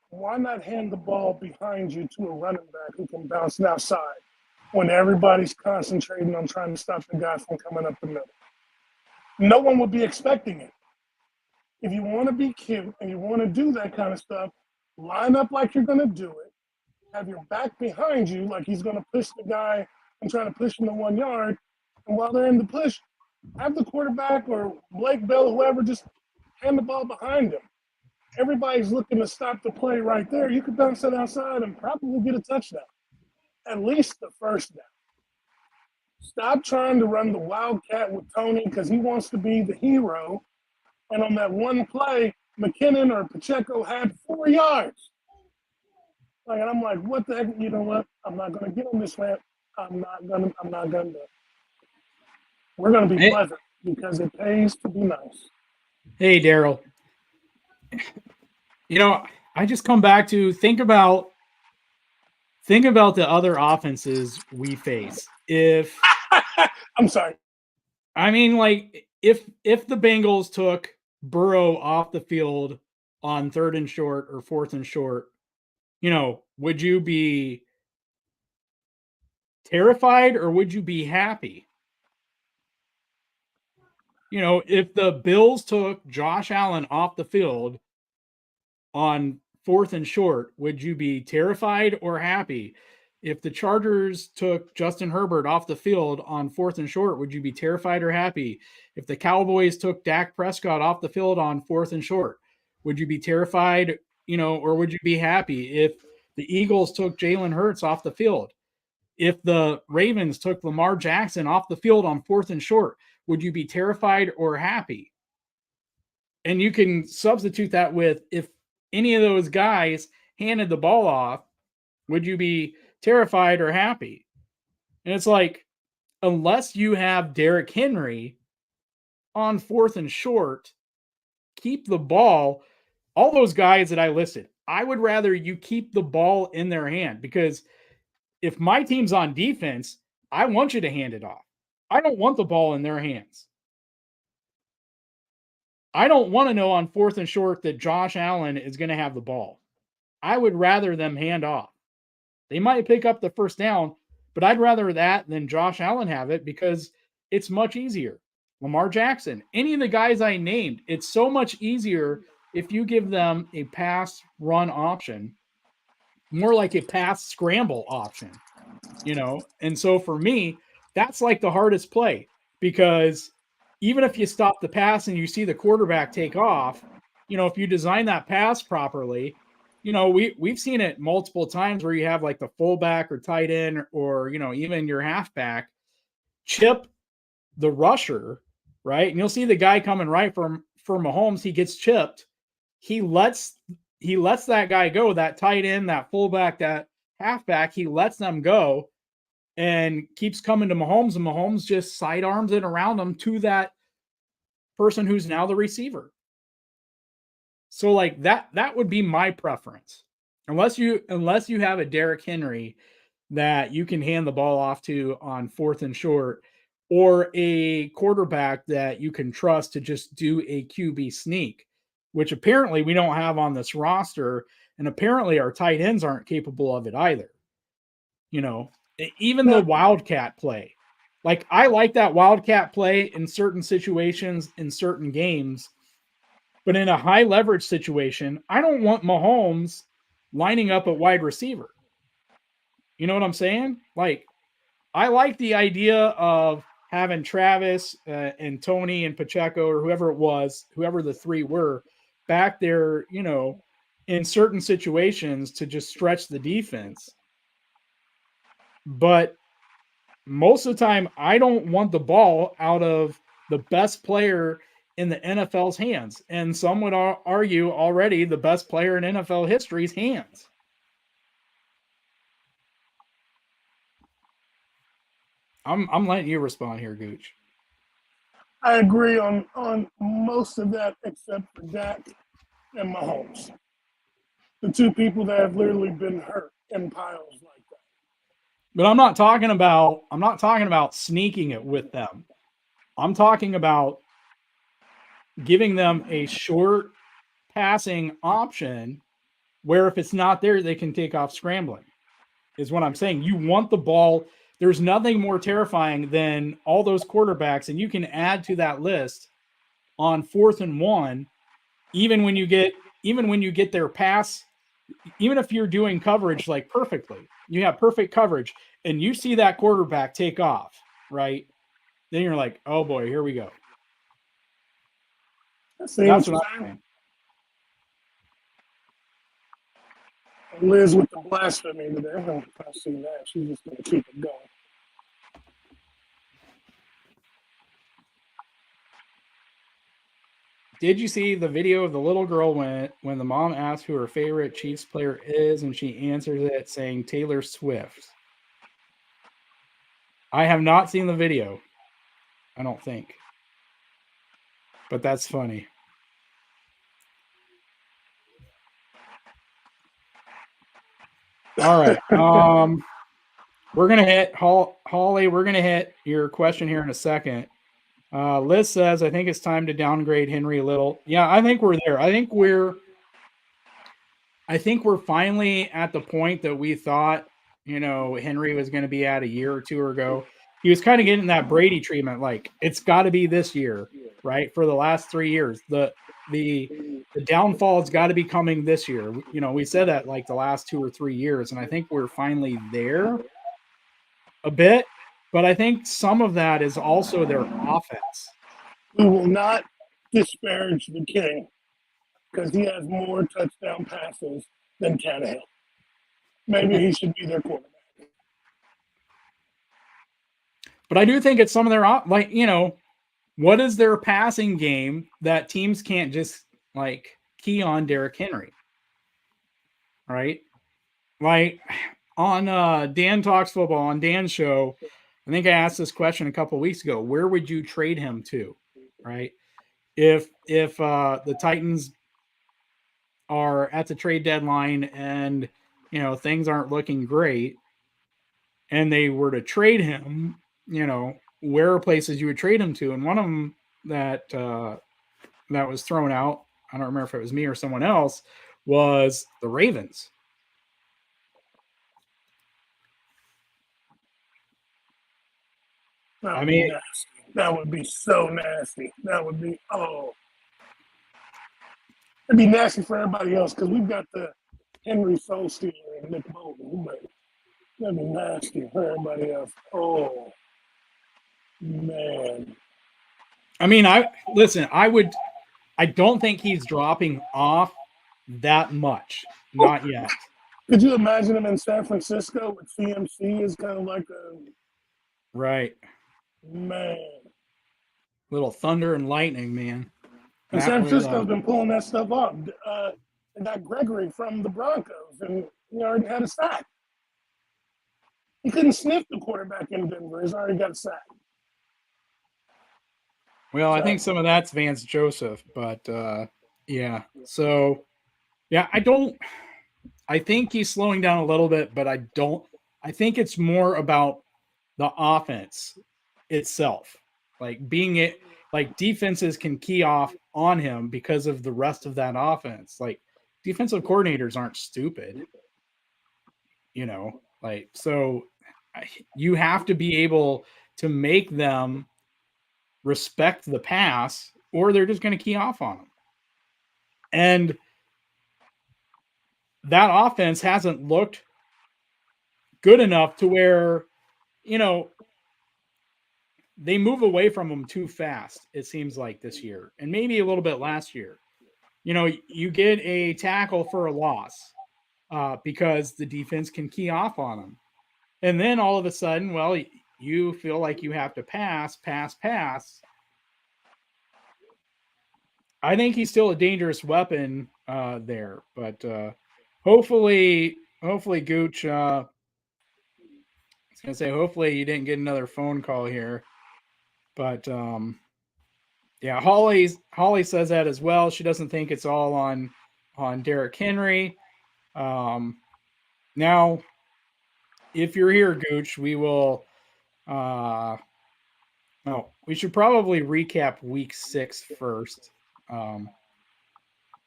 why not hand the ball behind you to a running back who can bounce it outside when everybody's concentrating on trying to stop the guy from coming up the middle? No one would be expecting it. If you want to be cute and you want to do that kind of stuff, line up like you're going to do it. Have your back behind you like he's going to push the guy and try to push him to 1 yard. And while they're in the push, have the quarterback or Blake Bell, whoever, just hand the ball behind him. Everybody's looking to stop the play right there. You could bounce it outside and probably get a touchdown, at least the first down. Stop trying to run the Wildcat with Tony because he wants to be the hero. And on that one play, McKinnon or Pacheco had 4 yards. Like, and I'm like, what the heck? You know what? I'm not going to get on this rant. I'm not going to do it. We're going to be pleasant because it pays to be nice. hey, Daryl, I just come back to think about the other offenses we face. If I'm sorry. I mean, like, if the Bengals took Burrow off the field on 3rd and short or 4th and short, would you be terrified or would you be happy? If the Bills took Josh Allen off the field on 4th and short, would you be terrified or happy? If the Chargers took Justin Herbert off the field on 4th and short, would you be terrified or happy? If the Cowboys took Dak Prescott off the field on 4th and short, would you be terrified, or would you be happy? If the Eagles took Jalen Hurts off the field, if the Ravens took Lamar Jackson off the field on 4th and short, would you be terrified or happy? And you can substitute that with, if any of those guys handed the ball off, would you be terrified or happy? And it's like, unless you have Derrick Henry on 4th and short, keep the ball. All those guys that I listed, I would rather you keep the ball in their hand, because if my team's on defense, I want you to hand it off. I don't want the ball in their hands. I don't want to know on 4th and short that Josh Allen is going to have the ball. I would rather them hand off. They might pick up the first down, but I'd rather that than Josh Allen have it, because it's much easier. Lamar Jackson, any of the guys I named, it's so much easier if you give them a pass run option, more like a pass scramble option, And so for me, that's like the hardest play, because even if you stop the pass and you see the quarterback take off, if you design that pass properly, we've seen it multiple times where you have like the fullback or tight end or, even your halfback chip the rusher, right? And you'll see the guy coming right for Mahomes. He gets chipped. He lets that guy go, that tight end, that fullback, that halfback. He lets them go and keeps coming to Mahomes, and Mahomes just sidearms it around him to that person who's now the receiver. So like that would be my preference. Unless you have a Derrick Henry that you can hand the ball off to on 4th and short, or a quarterback that you can trust to just do a QB sneak, which apparently we don't have on this roster, and apparently our tight ends aren't capable of it either. Even the Wildcat play. Like, I like that Wildcat play in certain situations, in certain games, but in a high leverage situation, I don't want Mahomes lining up at wide receiver. You know what I'm saying? Like, I like the idea of having Travis and Tony and Pacheco, or whoever it was, whoever the three were, back there, in certain situations to just stretch the defense. But most of the time, I don't want the ball out of the best player in the NFL's hands. And some would argue already the best player in NFL history's hands. I'm letting you respond here, Gooch. I agree on most of that except for Dak and Mahomes. The two people that have literally been hurt in piles like that. But I'm not talking about sneaking it with them. I'm talking about giving them a short passing option where if it's not there, they can take off scrambling, is what I'm saying. You want the ball. There's nothing more terrifying than all those quarterbacks, and you can add to that list on 4th and 1, even when you get their pass, even if you're doing coverage like perfectly, you have perfect coverage, and you see that quarterback take off, right? Then you're like, oh boy, here we go. That's what I'm saying. Liz with the blasphemy today. I see that. She's just going to keep it going. Did you see the video of the little girl when the mom asked who her favorite Chiefs player is, and she answers it saying Taylor Swift? I have not seen the video. I don't think. But that's funny. All right. We're going to hit, Holly, we're going to hit your question here in a second. Liz says, I think it's time to downgrade Henry a little. Yeah, I think we're there. I think we're finally at the point that we thought, Henry was going to be at a year or two ago. He was kind of getting that Brady treatment. Like, it's got to be this year, right? For the last 3 years, the downfall has got to be coming this year. We said that like the last 2 or 3 years, and I think we're finally there a bit. But I think some of that is also their offense. We will not disparage the King because he has more touchdown passes than Tannehill. Maybe he should be their quarterback. But I do think it's some of their, what is their passing game that teams can't just key on Derrick Henry, right? Like on Dan Talks Football, on Dan's show, I think I asked this question a couple of weeks ago. Where would you trade him to, right? If the Titans are at the trade deadline and things aren't looking great, and they were to trade him, where are places you would trade him to? And one of them that was thrown out, I don't remember if it was me or someone else, was the Ravens. That would be nasty. That would be so nasty. That would be, it'd be nasty for everybody else because we've got the Henry Soul Stealer and Nick Bolton. That'd be nasty for everybody else. Oh, man. I mean, I don't think he's dropping off that much. Not yet. Could you imagine him in San Francisco with CMC is kind of like a... Right. Man. Little thunder and lightning, man. And San Francisco's been pulling that stuff off. They got Gregory from the Broncos, and he already had a sack. He couldn't sniff the quarterback in Denver. He's already got a sack. Well, I think some of that's Vance Joseph, but yeah. So, yeah, I think he's slowing down a little bit, but I think it's more about the offense itself. Defenses can key off on him because of the rest of that offense. Like, defensive coordinators aren't stupid, so you have to be able to make them respect the pass, or they're just going to key off on them. And that offense hasn't looked good enough to where, they move away from them too fast, it seems like this year, and maybe a little bit last year. You get a tackle for a loss because the defense can key off on them. And then all of a sudden, well, you feel like you have to pass, I think he's still a dangerous weapon there, but hopefully Gooch. I was gonna say hopefully you didn't get another phone call here, but yeah, Holly says that as well. She doesn't think it's all on Derrick Henry. Now, if you're here, Gooch, we will. Oh, we should probably recap week 6 first.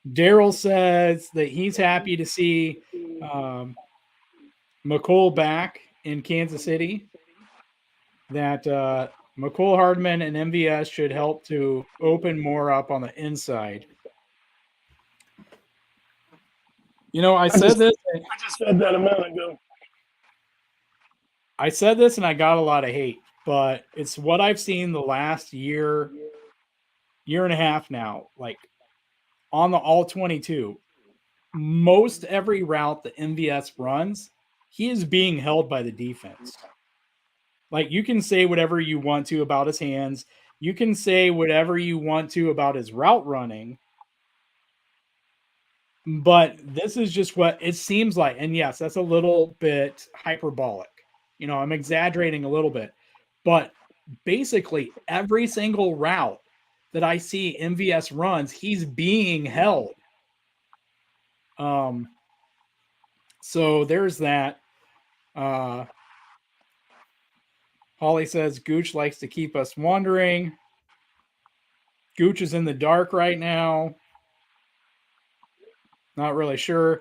Daryl says that he's happy to see McCole back in Kansas City. That McCole Hardman and MVS should help to open more up on the inside. You know, I said this. I just said that a minute ago. I said this and I got a lot of hate, but it's what I've seen the last year and a half now. Like on the all 22, most every route the MVS runs, he is being held by the defense. Like you can say whatever you want to about his hands. You can say whatever you want to about his route running. But this is just what it seems like. And yes, that's a little bit hyperbolic. You know, I'm exaggerating a little bit. But basically, every single route that I see MVS runs, he's being held. So there's that. Holly says Gooch likes to keep us wondering. Gooch is in the dark right now. Not really sure.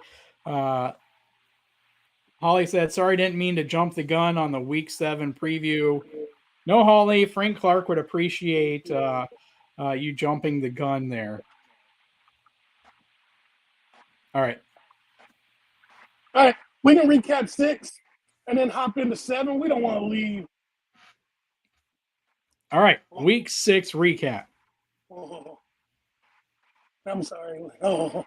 Holly said, sorry, didn't mean to jump the gun on the week 7 preview. No, Holly, Frank Clark would appreciate you jumping the gun there. All right. All right. We can recap 6 and then hop into 7. We don't want to leave. All right. Week 6 recap. Oh, I'm sorry. Oh.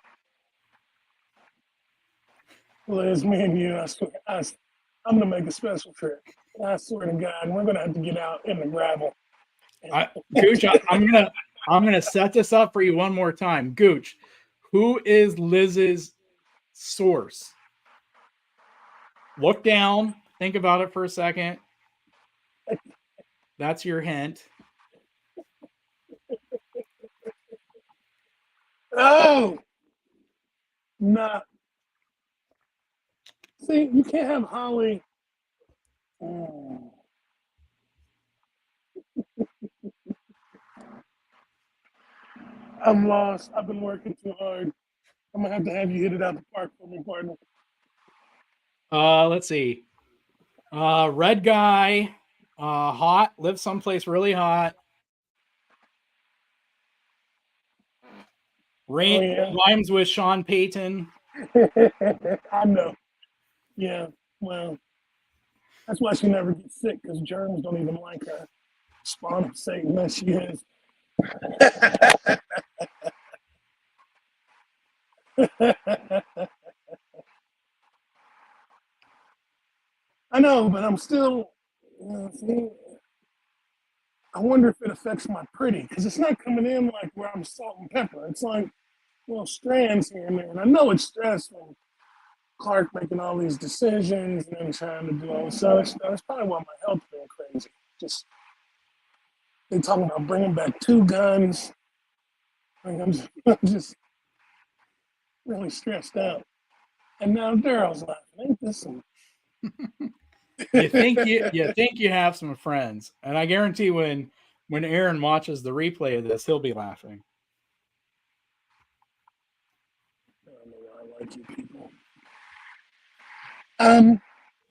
Liz, me and you, I swear, I'm going to make a special trip. I swear to God, we're going to have to get out in the gravel. Gooch, I'm gonna set this up for you one more time. Gooch, who is Liz's source? Look down. Think about it for a second. That's your hint. Oh, nah. See, you can't have Holly. I'm lost. I've been working too hard. I'm gonna have you hit it out the park for me, partner. Let's see. Red guy, hot, lives someplace really hot. Rhymes with Sean Payton. I know. Yeah, well, that's why she never gets sick, because germs don't even like her. Spawn of Satan, that she is. I know, but I'm still, see, I wonder if it affects my pretty, because it's not coming in like where I'm salt and pepper. It's like little strands here and there. And I know it's stressful. Clark making all these decisions and then trying to do all this other stuff. That's probably why my health's been crazy. Just, they talking about bringing back 2 guns. Like I'm just really stressed out. And now Daryl's laughing. Ain't this some... you think you have some friends, and I guarantee when Aaron watches the replay of this, he'll be laughing. I don't know why I like you people.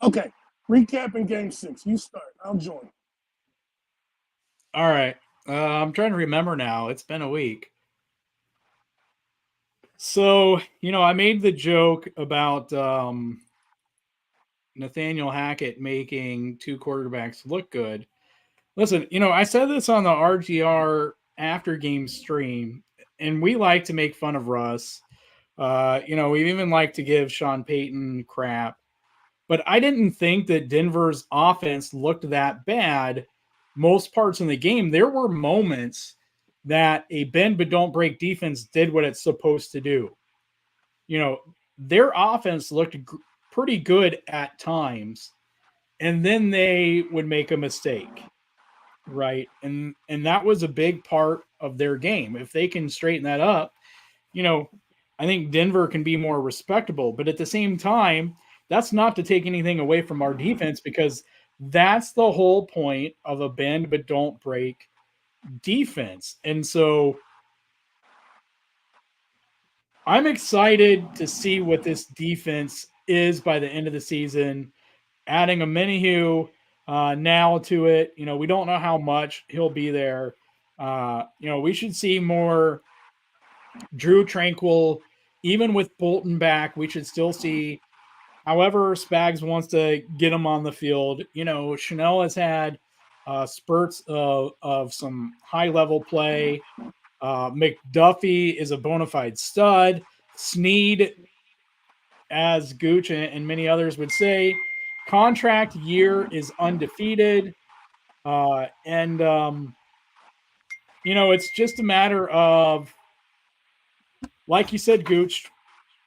Okay. Recapping game 6. You start. I'll join. All right. I'm trying to remember now. It's been a week. So, you know, I made the joke about Nathaniel Hackett making 2 quarterbacks look good. Listen, you know, I said this on the RGR after game stream, and we like to make fun of Russ. You know, we even like to give Sean Payton crap. But I didn't think that Denver's offense looked that bad most parts in the game. There were moments that a bend but don't break defense did what it's supposed to do. Their offense looked pretty good at times, and then they would make a mistake, right? And that was a big part of their game. If they can straighten that up, I think Denver can be more respectable. But at the same time, that's not to take anything away from our defense, because that's the whole point of a bend but don't break defense. And so I'm excited to see what this defense is by the end of the season. Adding a Minihue now to it, we don't know how much he'll be there. We should see more Drew Tranquil. Even with Bolton back, we should still see, however Spags wants to get him on the field. Chanel has had spurts of some high-level play. McDuffie is a bona fide stud. Sneed, as Gooch and many others would say, contract year is undefeated. It's just a matter of, like you said, Gooch,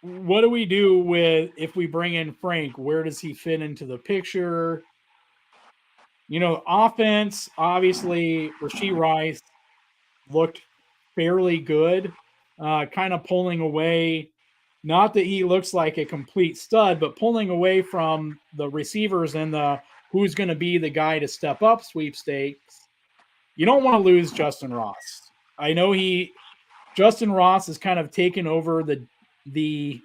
what do we do with if we bring in Frank? Where does he fit into the picture? Offense, obviously, Rashee Rice looked fairly good, kind of pulling away. Not that he looks like a complete stud, but pulling away from the receivers and the who's going to be the guy to step up sweepstakes. You don't want to lose Justin Ross. I know Justin Ross has kind of taken over the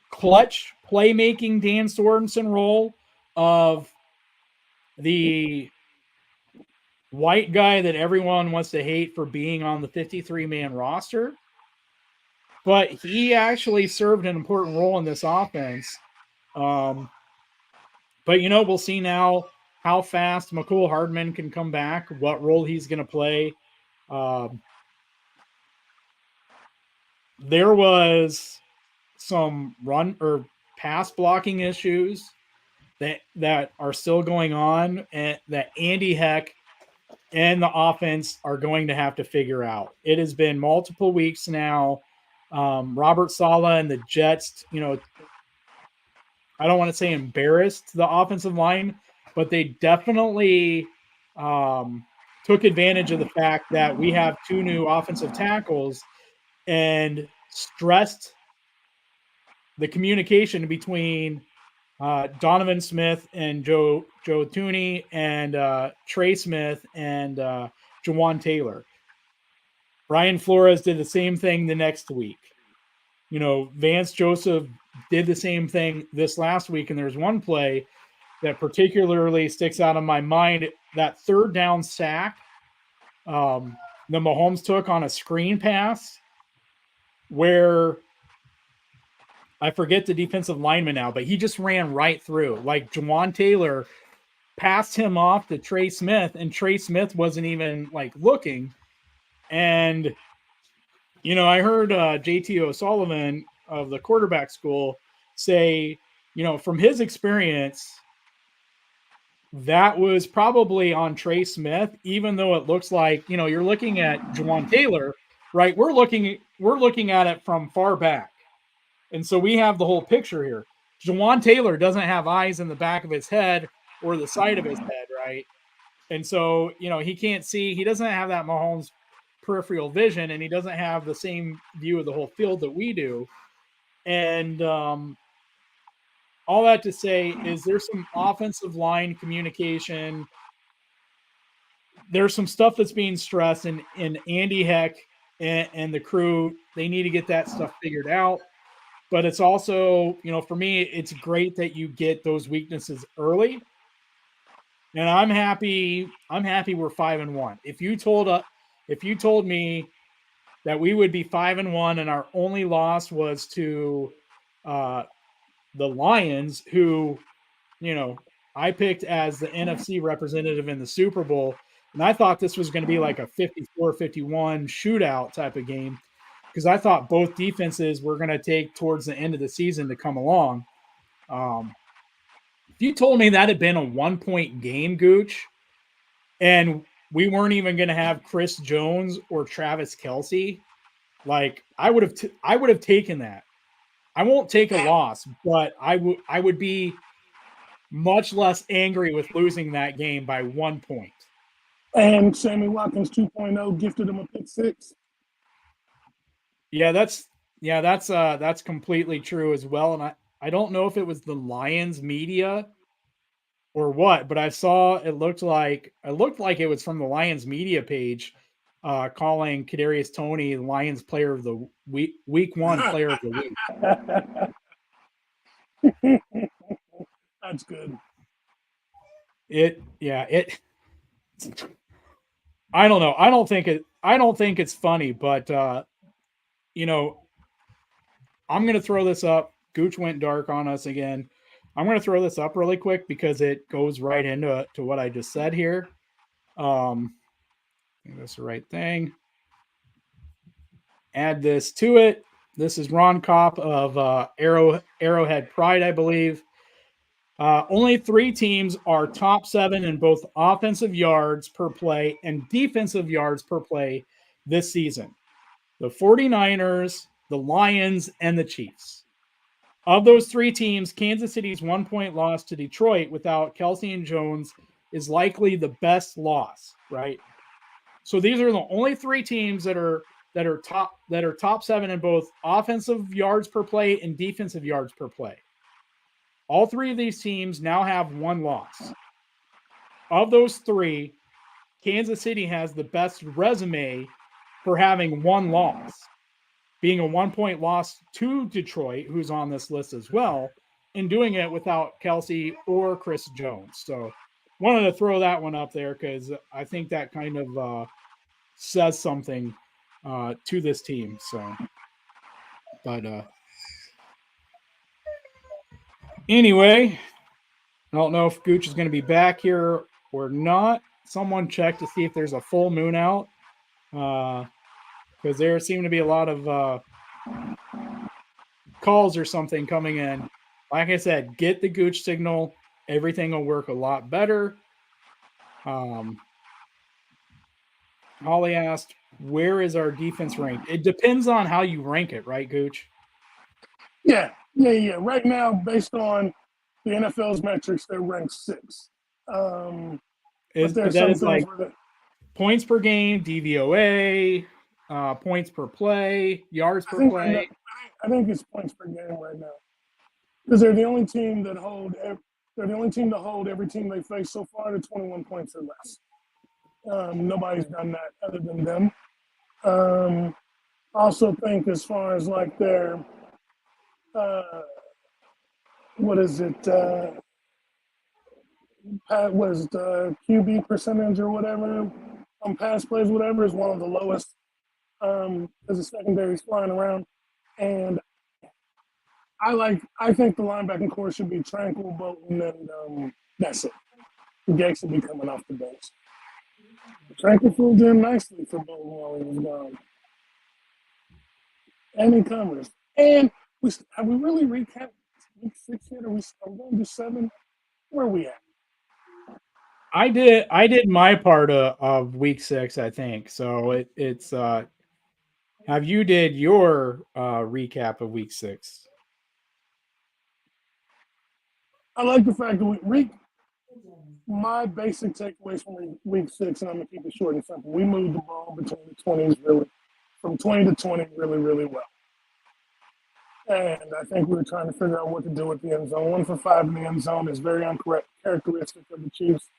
clutch playmaking Dan Sorensen role of the white guy that everyone wants to hate for being on the 53-man roster. But he actually served an important role in this offense. But, we'll see now how fast McCole Hardman can come back, what role he's going to play. There was some run or pass blocking issues that are still going on, and that Andy Heck and the offense are going to have to figure out. It has been multiple weeks now. Robert Saleh and the Jets, I don't want to say embarrassed the offensive line, but they definitely took advantage of the fact that we have two new offensive tackles and stressed the communication between Donovan Smith and Joe Thuney and Trey Smith and Jawan Taylor. Brian Flores did the same thing the next week. Vance Joseph did the same thing this last week, and there's one play that particularly sticks out in my mind. That third down sack the Mahomes took on a screen pass where I forget the defensive lineman now, but he just ran right through. Like Jawan Taylor passed him off to Trey Smith, and Trey Smith wasn't even looking. And I heard JT O'Sullivan of the quarterback school say, from his experience, that was probably on Trey Smith, even though it looks like, you're looking at Jawan Taylor, right? We're looking at it from far back. And so we have the whole picture here. Jawan Taylor doesn't have eyes in the back of his head or the side of his head, right? And so, he can't see. He doesn't have that Mahomes peripheral vision, and he doesn't have the same view of the whole field that we do. And all that to say is there's some offensive line communication. There's some stuff that's being stressed, and Andy Heck and the crew, they need to get that stuff figured out. But it's also, for me, it's great that you get those weaknesses early. And I'm happy we're 5-1. If you told me that we would be 5-1 and our only loss was to the Lions, who, I picked as the NFC representative in the Super Bowl, and I thought this was going to be like a 54-51 shootout type of game, because I thought both defenses were going to take towards the end of the season to come along. If you told me that had been a 1-point game, Gooch, and we weren't even going to have Chris Jones or Travis Kelce, like I would have taken that. I won't take a loss, but I would be much less angry with losing that game by 1 point. And Sammy Watkins 2.0 gifted him a pick six. Yeah, that's completely true as well. And I don't know if it was the Lions media or what, but I saw it looked like it was from the Lions media page, calling Kadarius Toney the Lions player of the week 1 player of the week. That's good. I don't know. I don't think it's funny, but you know, I'm gonna throw this up. Gooch went dark on us again. I'm gonna throw this up really quick because it goes right into what I just said here. I think that's the right thing. Add this to it. This is Ron Kopp of Arrowhead Pride, I believe. Only 3 teams are top 7 in both offensive yards per play and defensive yards per play this season. The 49ers, the Lions, and the Chiefs. Of those 3 teams, Kansas City's 1-point loss to Detroit without Kelce and Jones is likely the best loss, right? So these are the only 3 teams that are top 7 in both offensive yards per play and defensive yards per play. All 3 of these teams now have 1 loss. Of those 3, Kansas City has the best resume for having 1 loss, being a 1-point loss to Detroit, who's on this list as well, and doing it without Kelce or Chris Jones. So wanted to throw that one up there because I think that kind of says something to this team. So, but anyway, I don't know if Gooch is going to be back here or not. Someone check to see if there's a full moon out, because there seem to be a lot of calls or something coming in. Like I said, get the Gooch signal. Everything will work a lot better. Holly asked, where is our defense ranked? It depends on how you rank it, right, Gooch? Yeah. Right now, based on the NFL's metrics, they're ranked 6. But that is like points per game, DVOA, points per play, yards per play. Right now, I think it's points per game right now, because they're the only team that hold. They're the only team to hold every team they face so far to 21 points or less. Nobody's done that other than them. Also think as far as like their what is it? What is the QB percentage or whatever on pass plays, whatever, is one of the lowest, because the secondary is flying around. And I think the linebacking core should be Tranquil, Bolton, and that's it. Gates will be coming off the bench. Tranquil filled in nicely for Bolton while he was gone. And he covers. And have we really recapped week 6 yet? Are we going to do 7? Where are we at? I did my part of week 6, I think. So it's have you did your recap of week 6? I like the fact that my basic takeaways from week 6, and I'm gonna keep it short and simple. We moved the ball between the 20s from 20 to 20 really, really well. And I think we were trying to figure out what to do with the end zone. 1 for 5 in the end zone is very uncharacteristic of the Chiefs.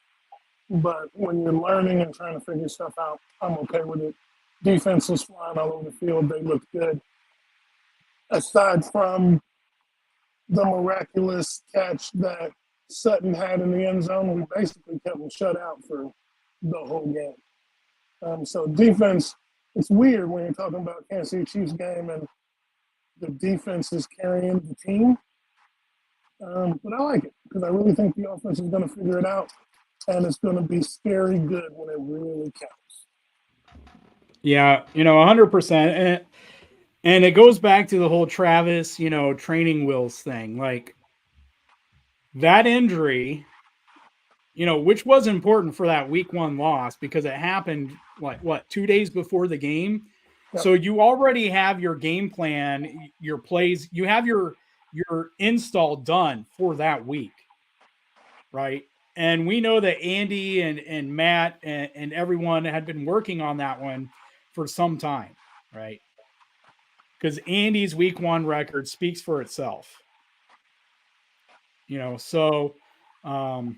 But when you're learning and trying to figure stuff out, I'm okay with it. Defense was flying all over the field. They looked good. Aside from the miraculous catch that Sutton had in the end zone, we basically kept them shut out for the whole game. So defense, it's weird when you're talking about Kansas City Chiefs game and the defense is carrying the team. But I like it because I really think the offense is going to figure it out, and it's going to be scary good when it really counts. Yeah, 100%. And it goes back to the whole Travis, training wheels thing. Like, that injury which was important for that week 1 loss because it happened like what 2 days before the game. Yep. So you already have your game plan, your plays, you have your install done for that week, right? And we know that Andy and Matt and everyone had been working on that one for some time, right? Because Andy's week 1 record speaks for itself. So I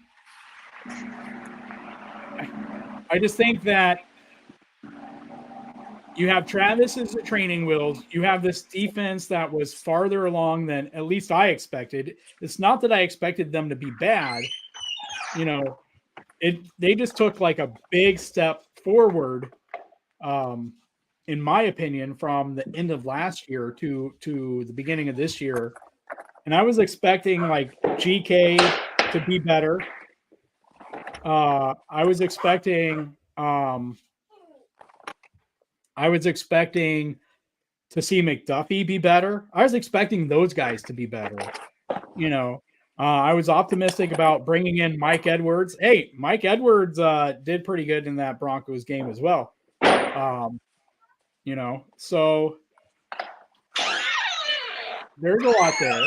just think that you have Travis as the training wheels. You have this defense that was farther along than at least I expected. It's not that I expected them to be bad. They just took like a big step forward, in my opinion, from the end of last year to the beginning of this year. And I was expecting like GK to be better. I was expecting to see McDuffie be better. I was expecting those guys to be better. I was optimistic about bringing in Mike Edwards. Hey, Mike Edwards did pretty good in that Broncos game as well. So there's a lot there.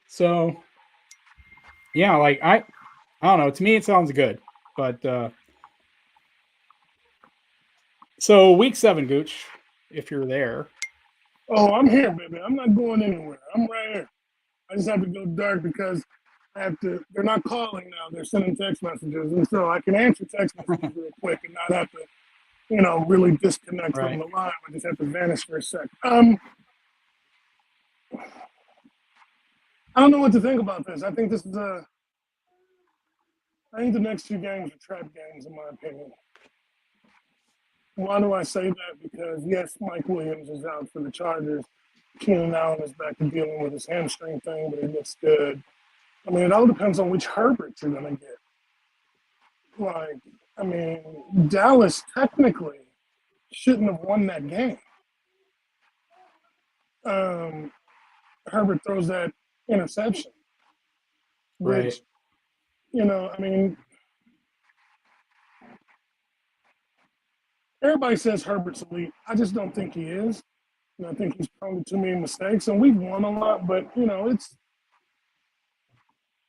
So yeah, like I don't know. To me, it sounds good, but so week 7, Gooch, if you're there. Oh, I'm here, baby. I'm not going anywhere. I'm right here. I just have to go dark because I have to. They're not calling now. They're sending text messages, and so I can answer text messages real quick and not have to, really disconnect from the line. I just have to vanish for a sec. I don't know what to think about this. I think the next 2 games are trap games, in my opinion. Why do I say that? Because yes, Mike Williams is out for the Chargers. Keenan Allen is back to dealing with his hamstring thing, but he looks good. I mean, it all depends on which Herbert you're gonna get. Dallas technically shouldn't have won that game. Herbert throws that interception, which, right. Everybody says Herbert's elite. I just don't think he is. I think he's prone to too many mistakes, and we've won a lot, but it's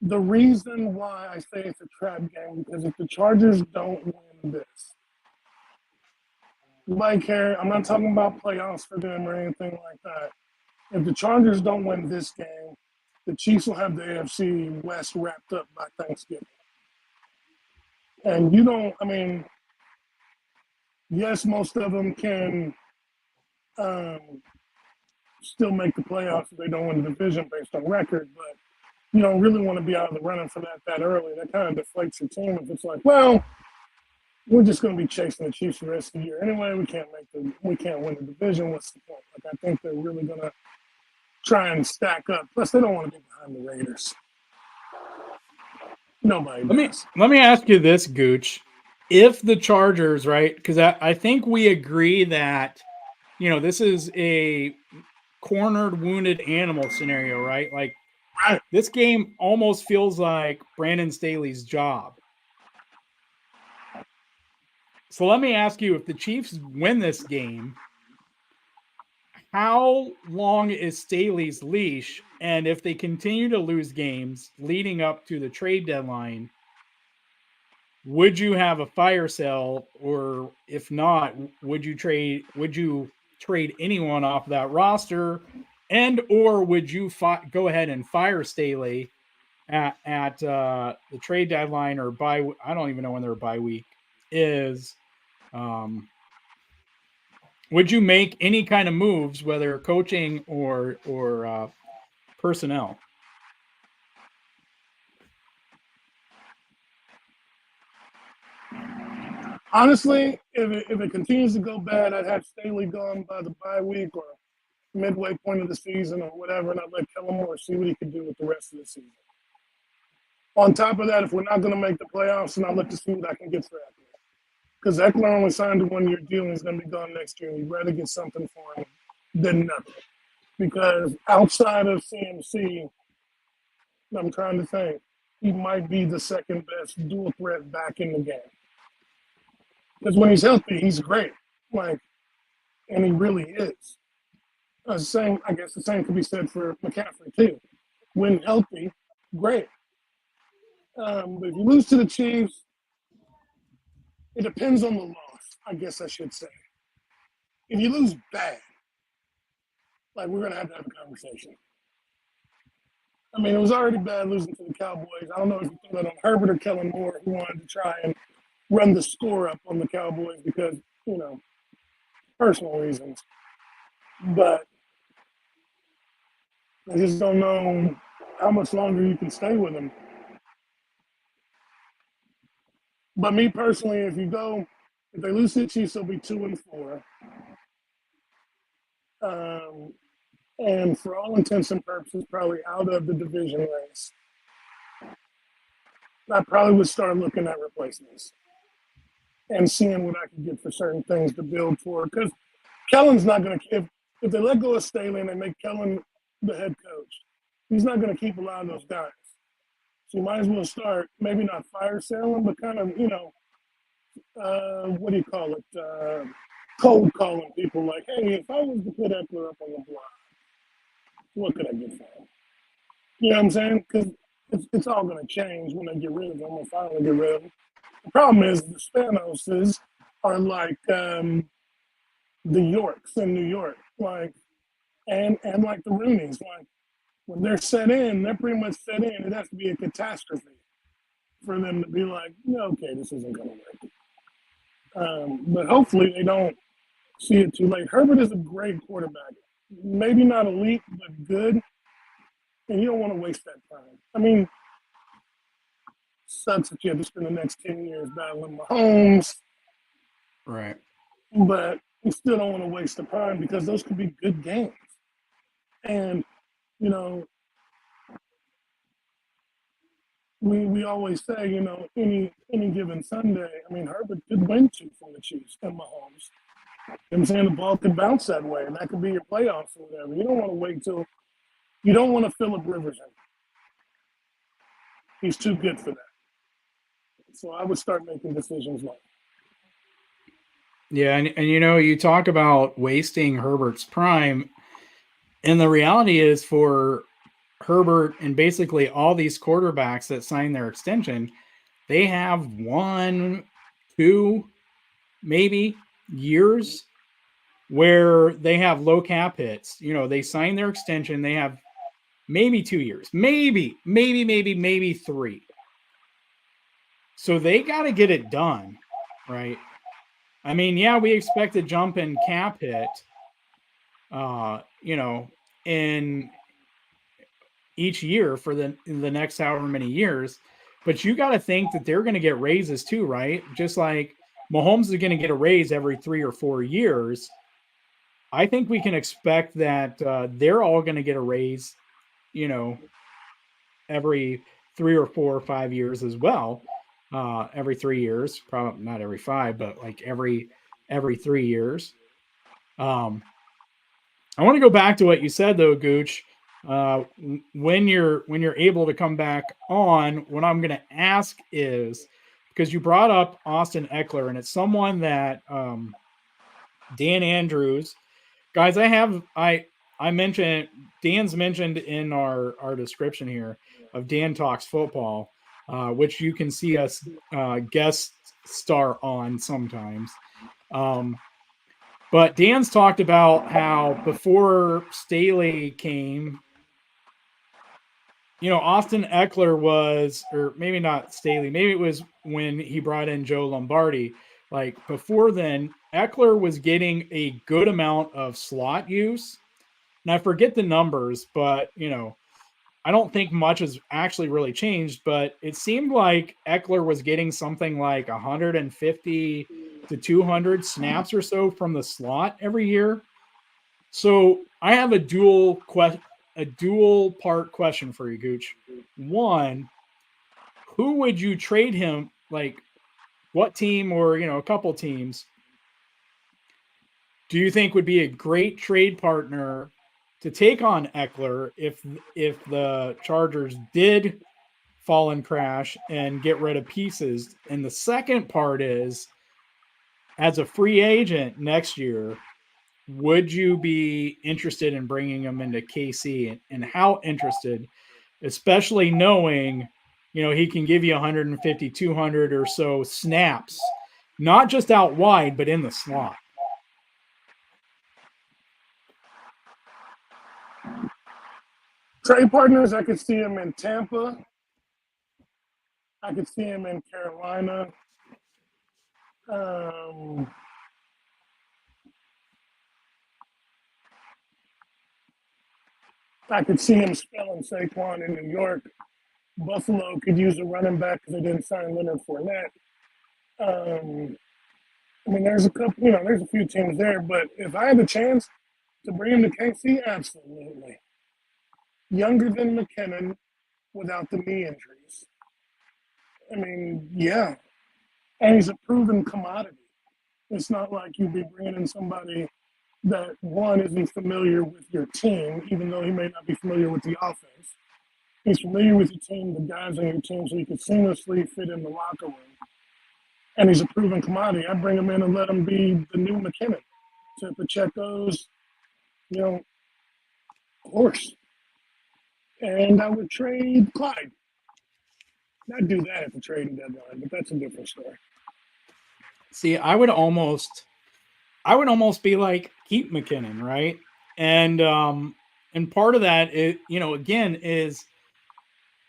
the reason why I say it's a trap game, because if the Chargers don't win this, I'm not talking about playoffs for them or anything like that. If the Chargers don't win this game, the Chiefs will have the AFC West wrapped up by Thanksgiving. And yes, most of them can still make the playoffs if they don't win the division based on record, but you don't really want to be out of the running for that early. That kind of deflates your team if it's like, well, we're just going to be chasing the Chiefs the rest of the year anyway. We can't win the division. What's the point? I think they're really going to try and stack up. Plus, they don't want to be behind the Raiders. Nobody does. Let me ask you this, Gooch. If the Chargers, right? Because I think we agree that this is a cornered, wounded animal scenario, right? Like, right. This game almost feels like Brandon Staley's job. So let me ask you, if the Chiefs win this game, how long is Staley's leash? And if they continue to lose games leading up to the trade deadline, would you have a fire sale, or if not, would you trade anyone off that roster, and or would you go ahead and fire Staley at the trade deadline or bye? I don't even know when their bye week is. Would you make any kind of moves, whether coaching or personnel? Honestly, if it continues to go bad, I'd have Staley gone by the bye week or midway point of the season or whatever, and I'd let Kellen Moore see what he could do with the rest of the season. On top of that, if we're not going to make the playoffs, then I look to see what I can get for Eckler. Because Eckler only signed a 1-year deal and he's going to be gone next year. You'd rather get something for him than nothing. Because outside of CMC, I'm trying to think, he might be the second best dual threat back in the game. Because when he's healthy, he's great. Like, and he really is. I guess the same could be said for McCaffrey too. When healthy, great. But if you lose to the Chiefs, it depends on the loss, I guess I should say. If you lose bad, like we're gonna have a conversation. I mean, it was already bad losing to the Cowboys. I don't know if you threw that on Herbert or Kellen Moore, who wanted to try and run the score up on the Cowboys because, personal reasons. But I just don't know how much longer you can stay with them. But me personally, if they lose to the Chiefs, they'll be 2-4. And for all intents and purposes, probably out of the division race. I probably would start looking at replacements and seeing what I can get for certain things to build for. Because Kellen's not going to, if they let go of Staley and they make Kellen the head coach, he's not going to keep a lot of those guys. So you might as well start, maybe not fire selling, but kind of, what do you call it? Cold calling people like, hey, if I was to put Eckler up on the block, what could I get for him? You know what I'm saying? Because it's all going to change when they get rid of him, or finally get rid of him. The problem is the Spanoses are like the Yorks in New York, and like the Rooneys. Like when they're set in, they're pretty much set in. It has to be a catastrophe for them to be like, okay, this isn't going to work. But hopefully they don't see it too late. Herbert is a great quarterback. Maybe not elite, but good. And you don't want to waste that time. I mean, sucks that you have to spend the next 10 years battling Mahomes. Right. But you still don't want to waste the time because those could be good games. And, we always say, any given Sunday, I mean, Herbert could win 2 from the Chiefs and Mahomes. I'm saying the ball could bounce that way, and that could be your playoffs or whatever. You don't want to wait till you don't want to Phillip Rivers in. He's too good for that. So I would start making decisions like. Yeah, and you talk about wasting Herbert's prime, and the reality is for Herbert and basically all these quarterbacks that sign their extension, they have 1, 2, maybe years where they have low cap hits. They sign their extension, they have maybe 2 years, maybe 3. So they got to get it done, right? I mean, yeah, we expect a jump in cap hit, in each year for the next however many years, but you got to think that they're going to get raises too, right? Just like Mahomes is going to get a raise every 3 or 4 years. I think we can expect that they're all going to get a raise, every 3 or 4 or 5 years as well. Every 3 years, probably not every 5, but like every 3 years. I want to go back to what you said though, Gooch. When you're able to come back on, what I'm going to ask is, because you brought up Austin Eckler, and it's someone that Dan Andrews, guys, I mentioned, Dan's mentioned in our description here of Dan Talks Football, which you can see us guest star on sometimes. But Dan's talked about how before Staley came, Austin Eckler was, or maybe not Staley, maybe it was when he brought in Joe Lombardi. Like before then, Eckler was getting a good amount of slot use. And I forget the numbers, but, I don't think much has actually really changed, but it seemed like Eckler was getting something like 150 to 200 snaps or so from the slot every year. So I have a dual part question for you, Gooch. One, who would you trade him? Like, what team or a couple teams do you think would be a great trade partner to take on Eckler if the Chargers did fall and crash and get rid of pieces? And the second part is, as a free agent next year, would you be interested in bringing him into KC, and how interested, especially knowing, he can give you 150, 200 or so snaps, not just out wide, but in the slot. Trade partners, I could see him in Tampa. I could see him in Carolina. I could see him spelling Saquon in New York. Buffalo could use a running back because they didn't sign Leonard Fournette. I mean, there's a couple, there's a few teams there, but if I had the chance to bring him to KC, absolutely. Younger than McKinnon without the knee injuries. I mean, yeah. And he's a proven commodity. It's not like you'd be bringing in somebody that, one, isn't familiar with your team, even though he may not be familiar with the offense. He's familiar with your team, the guys on your team, so he could seamlessly fit in the locker room. And he's a proven commodity. I'd bring him in and let him be the new McKinnon to Pacheco's, horse. And I would trade Clyde. I'd do that at the trading deadline, but that's a different story. See, I would almost be like, keep McKinnon, right? And part of that is, again, is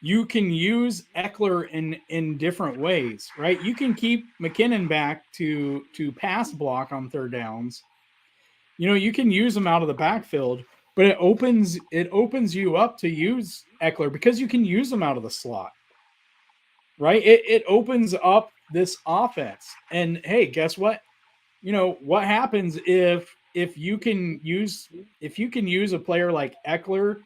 you can use Eckler in different ways, right? You can keep McKinnon back to pass block on third downs. You can use him out of the backfield, but it opens you up to use Eckler because you can use him out of the slot, right? It opens up this offense. And hey, guess what? What happens if you can use a player like Eckler,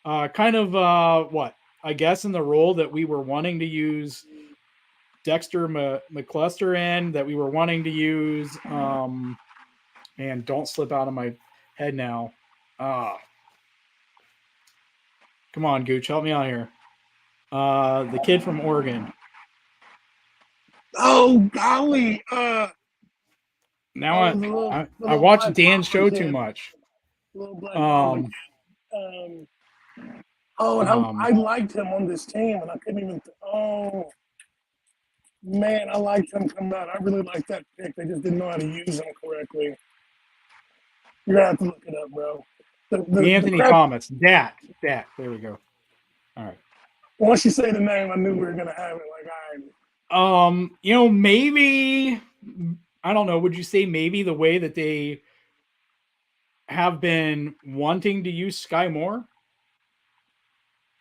kind of what I guess in the role that we were wanting to use Dexter McCluster in, that we were wanting to use, and don't slip out of my head now. Come on, Gooch, help me out here. The kid from Oregon. Oh golly! Now I watch Dan's show too much. Little black I liked him on this team, and I couldn't even. Man, I liked him coming out. I really liked that pick. They just didn't know how to use him correctly. You're gonna have to look it up, bro. The Anthony Thomas. Dak. There we go. All right. Once you say the name, I knew we were gonna have it. Like, all right. Maybe, I don't know. Would you say maybe the way that they have been wanting to use Sky Moore?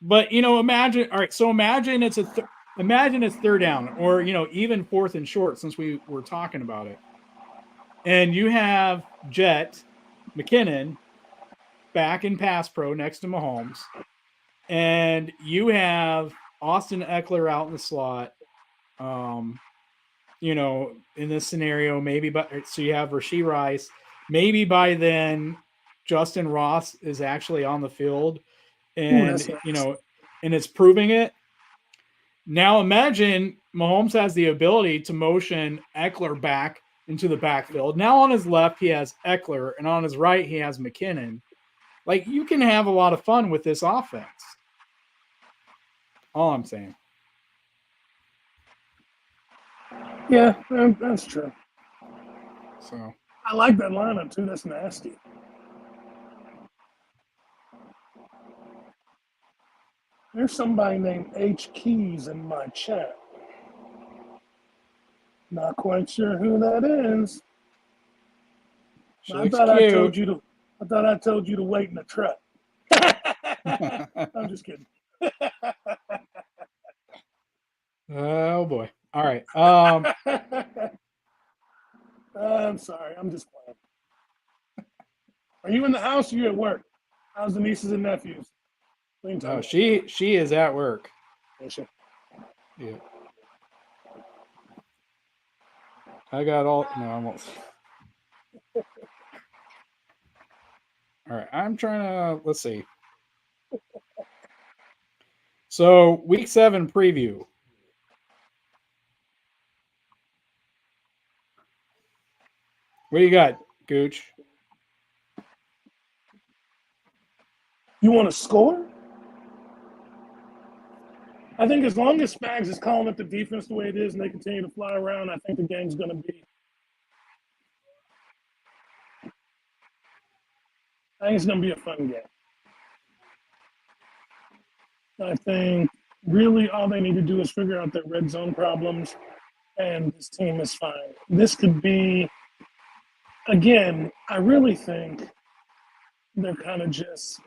But imagine. All right. So imagine it's third down, or even fourth and short, since we were talking about it, and you have Jet McKinnon back in pass pro next to Mahomes, and you have Austin Eckler out in the slot. In this scenario, maybe, so you have Rashee Rice. Maybe by then, Justin Ross is actually on the field, and and it's proving it. Now imagine Mahomes has the ability to motion Eckler back into the backfield. Now on his left, he has Eckler, and on his right, he has McKinnon. Like, you can have a lot of fun with this offense. All I'm saying. Yeah, that's true. So I like that lineup too. That's nasty. There's somebody named H Keys in my chat. Not quite sure who that is. I thought I told you to wait in the truck. I'm just kidding. Oh boy. All right. I'm sorry. I'm just playing. Are you in the house or you at work? How's the nieces and nephews? No, she is at work. Is she? Yeah. I got all. No, I won't. All right. I'm trying to. Let's see. So, week 7 preview. What do you got, Gooch? You want to score? I think as long as Spags is calling up the defense the way it is and they continue to fly around, I think the game's going to be. I think it's going to be a fun game. I think really all they need to do is figure out their red zone problems, and this team is fine. This could be, again, I really think they're kind of just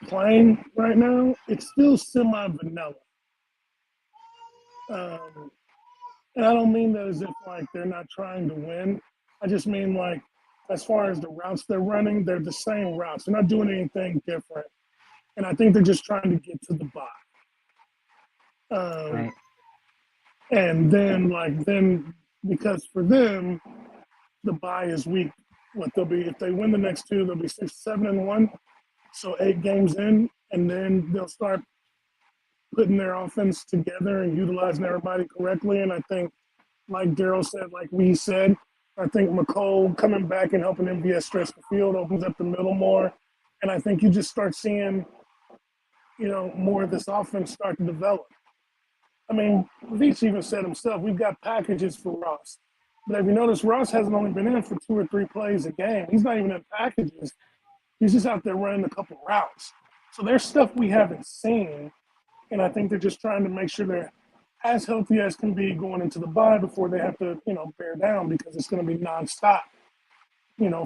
playing right now. It's still semi-vanilla. And I don't mean that as if like they're not trying to win. I just mean like as far as the routes they're running, they're the same routes. They're not doing anything different. And I think they're just trying to get to the bye. Right. And then because for them, the bye is weak. What they'll be if they win the next two, they'll be 6-7-1. So 8 games in, and then they'll start putting their offense together and utilizing everybody correctly. And I think, like Daryl said, like we said, I think McCole coming back and helping MVS stretch the field opens up the middle more. And I think you just start seeing, more of this offense start to develop. I mean, Veach even said himself, we've got packages for Ross. But if you notice, Ross hasn't only been in for 2 or 3 plays a game. He's not even in packages. He's just out there running a couple routes. So there's stuff we haven't seen. And I think they're just trying to make sure they're as healthy as can be going into the bye before they have to, bear down because it's going to be nonstop,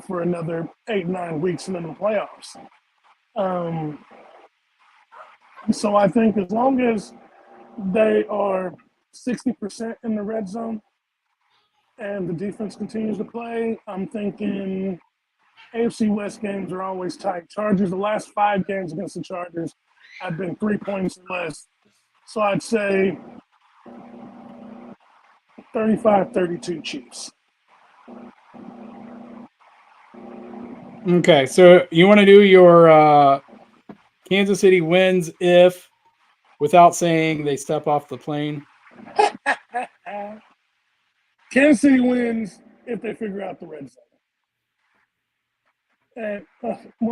for another 8-9 weeks and then the playoffs. So I think as long as they are 60% in the red zone and the defense continues to play, I'm thinking AFC West games are always tight. Chargers, the last 5 games against the Chargers have been 3 points or less. So I'd say 35-32 Chiefs. Okay. So, you want to do your Kansas City wins if, without saying they step off the plane? Kansas City wins if they figure out the red zone. And,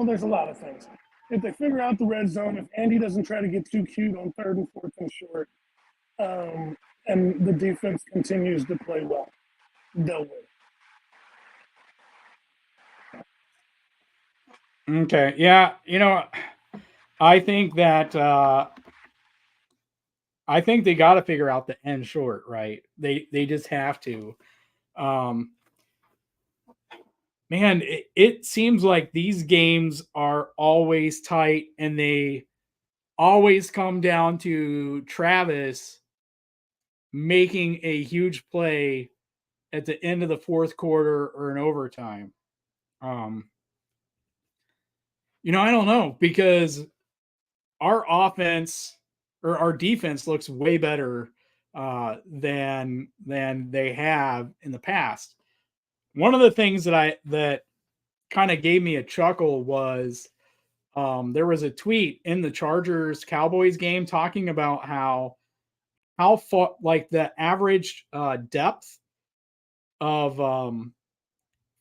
there's a lot of things. If they figure out the red zone, if Andy doesn't try to get too cute on 3rd and 4th and short, and the defense continues to play well, they'll win. Okay. Yeah. I think that I think they got to figure out the end short, right? They just have to. Man, it seems like these games are always tight and they always come down to Travis making a huge play at the end of the 4th quarter or in overtime. I don't know because our offense or our defense looks way better than they have in the past. One of the things that kind of gave me a chuckle was there was a tweet in the Chargers Cowboys game talking about how far like the average depth of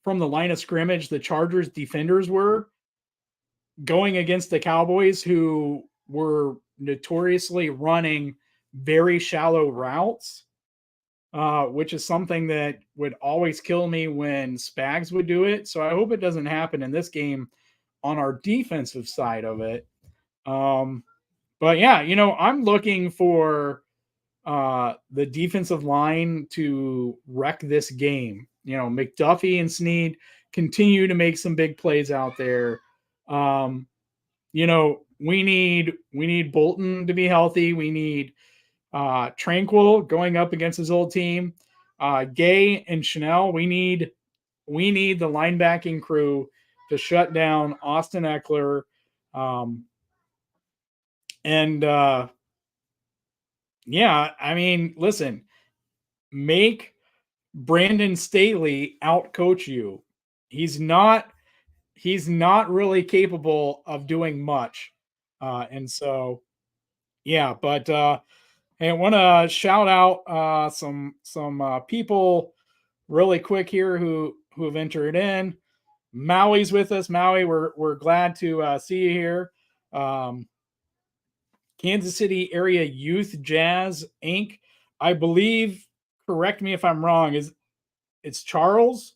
from the line of scrimmage the Chargers defenders were going against the Cowboys, who were notoriously running very shallow routes, which is something that would always kill me when Spags would do it. So I hope it doesn't happen in this game on our defensive side of it. But yeah, I'm looking for the defensive line to wreck this game. McDuffie and Snead continue to make some big plays out there. We need Bolton to be healthy. We need Tranquil going up against his old team. Gay and Chanel. We need the linebacking crew to shut down Austin Eckler. And Yeah, I mean, listen, make Brandon Staley outcoach you. He's not he's not really capable of doing much. And so yeah, but hey, I want to shout out some people really quick here who have entered in. Maui's with us. Maui, we're glad to see you here. Um, Kansas City Area Youth Jazz Inc. I believe. Correct me if I'm wrong. Is it's Charles,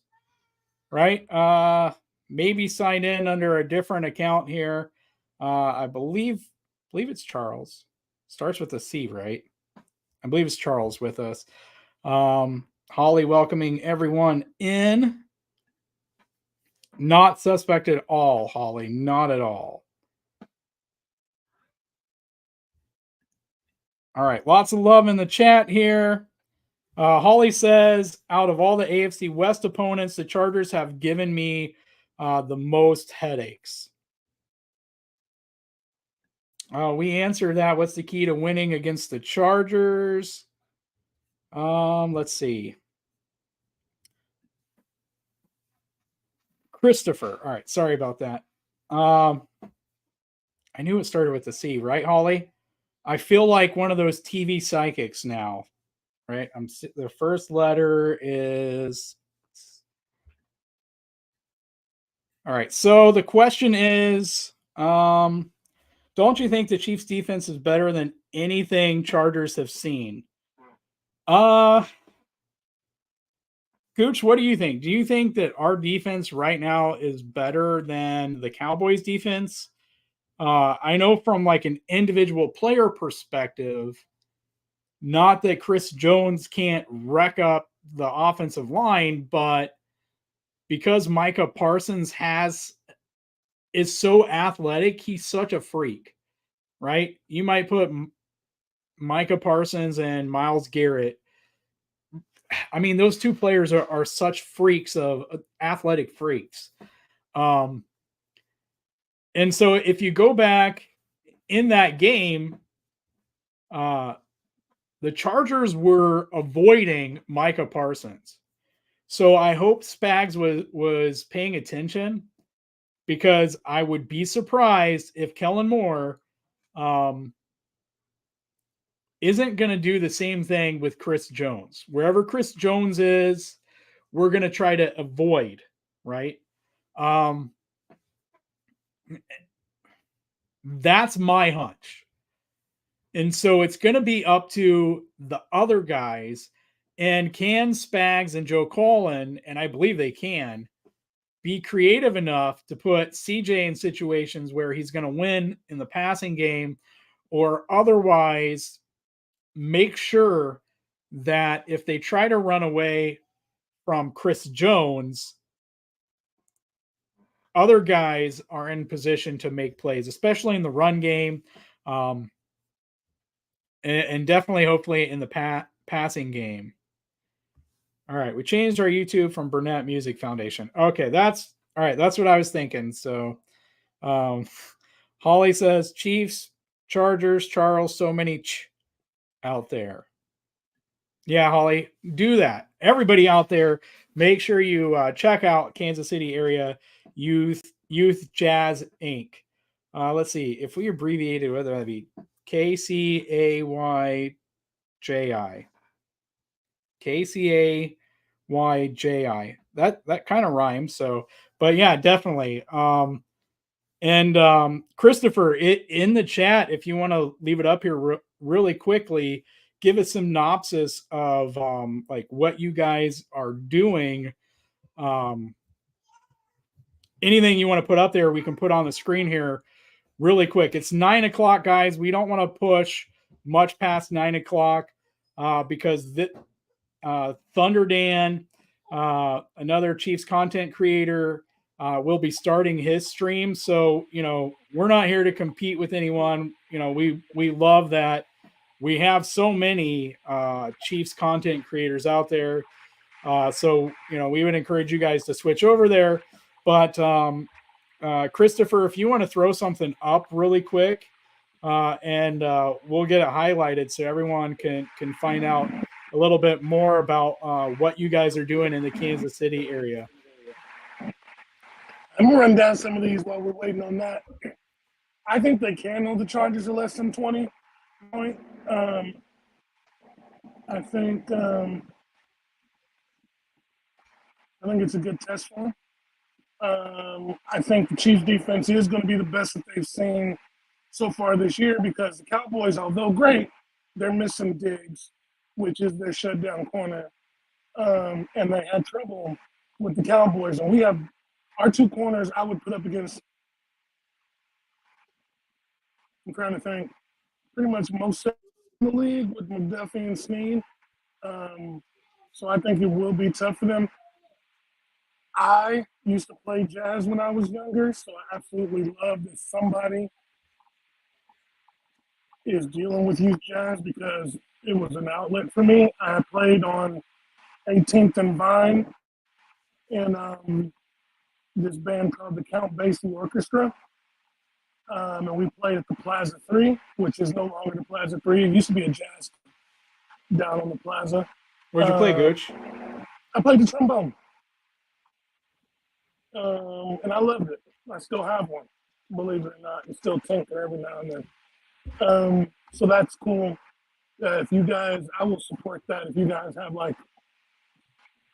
right? Maybe signed in under a different account here. I believe it's Charles. Starts with a C, right? I believe it's Charles with us. Holly welcoming everyone in. Not suspect at all, Holly. Not at all. All right. Lots of love in the chat here. Holly says, out of all the AFC West opponents, the Chargers have given me the most headaches. We answered that. What's the key to winning against the Chargers? Let's see. Christopher. All right. Sorry about that. I knew it started with a C, right, Holly? I feel like one of those TV psychics now, right? The first letter is. All right. So the question is, don't you think the Chiefs defense is better than anything Chargers have seen? Gooch, what do you think? Do you think that our defense right now is better than the Cowboys defense? I know from like an individual player perspective, not that Chris Jones can't wreck up the offensive line, but because Micah Parsons is so athletic, he's such a freak, right? You might put Micah Parsons and Myles Garrett. I mean, those two players are such freaks of athletic freaks. And so if you go back in that game, the Chargers were avoiding Micah Parsons. So I hope Spags was paying attention, because I would be surprised if Kellen Moore isn't going to do the same thing with Chris Jones. Wherever Chris Jones is, we're going to try to avoid, right? That's my hunch. And so it's going to be up to the other guys. And can Spags and Joe Colin, and I believe they can, be creative enough to put CJ in situations where he's going to win in the passing game, or otherwise make sure that if they try to run away from Chris Jones, other guys are in position to make plays, especially in the run game, and definitely, hopefully, in the passing game. All right, we changed our YouTube from Burnett Music Foundation. Okay, that's all right. That's what I was thinking. So, Holly says Chiefs, Chargers, Charles, so many out there. Yeah, Holly, do that. Everybody out there, make sure you check out Kansas City Area Youth Jazz Inc. Let's see if we abbreviated, whether that be KCAYJI. KCAYJI. That kind of rhymes. So, but yeah, definitely. And Christopher, in the chat, if you want to leave it up here really quickly, give a synopsis of like what you guys are doing. Anything you want to put up there, we can put on the screen here really quick. It's 9:00, guys. We don't want to push much past 9:00 because Thunder Dan, another Chiefs content creator, will be starting his stream. So, we're not here to compete with anyone. We love that we have so many Chiefs content creators out there. So, we would encourage you guys to switch over there. But Christopher, if you want to throw something up really quick, and we'll get it highlighted so everyone can find out a little bit more about what you guys are doing in the Kansas City area. I'm gonna run down some of these while we're waiting on that. I think they can hold the Chargers to less than 20 point. I think it's a good test for them. I think the Chiefs defense is going to be the best that they've seen so far this year because the Cowboys, although great, they're missing Diggs, which is their shutdown corner. And they had trouble with the Cowboys. And we have our two corners I would put up against, I'm trying to think, pretty much most in the league with McDuffie and Snead. So I think it will be tough for them. I used to play jazz when I was younger, so I absolutely love that somebody is dealing with youth jazz because it was an outlet for me. I played on 18th and Vine in this band called the Count Basie Orchestra. And we played at the Plaza 3, which is no longer the Plaza 3. It used to be a jazz down on the Plaza. Where'd you play, Gooch? I played the trombone. And I loved it. I still have one, believe it or not. I still tinker every now and then. So that's cool. If you guys, I will support that. If you guys have like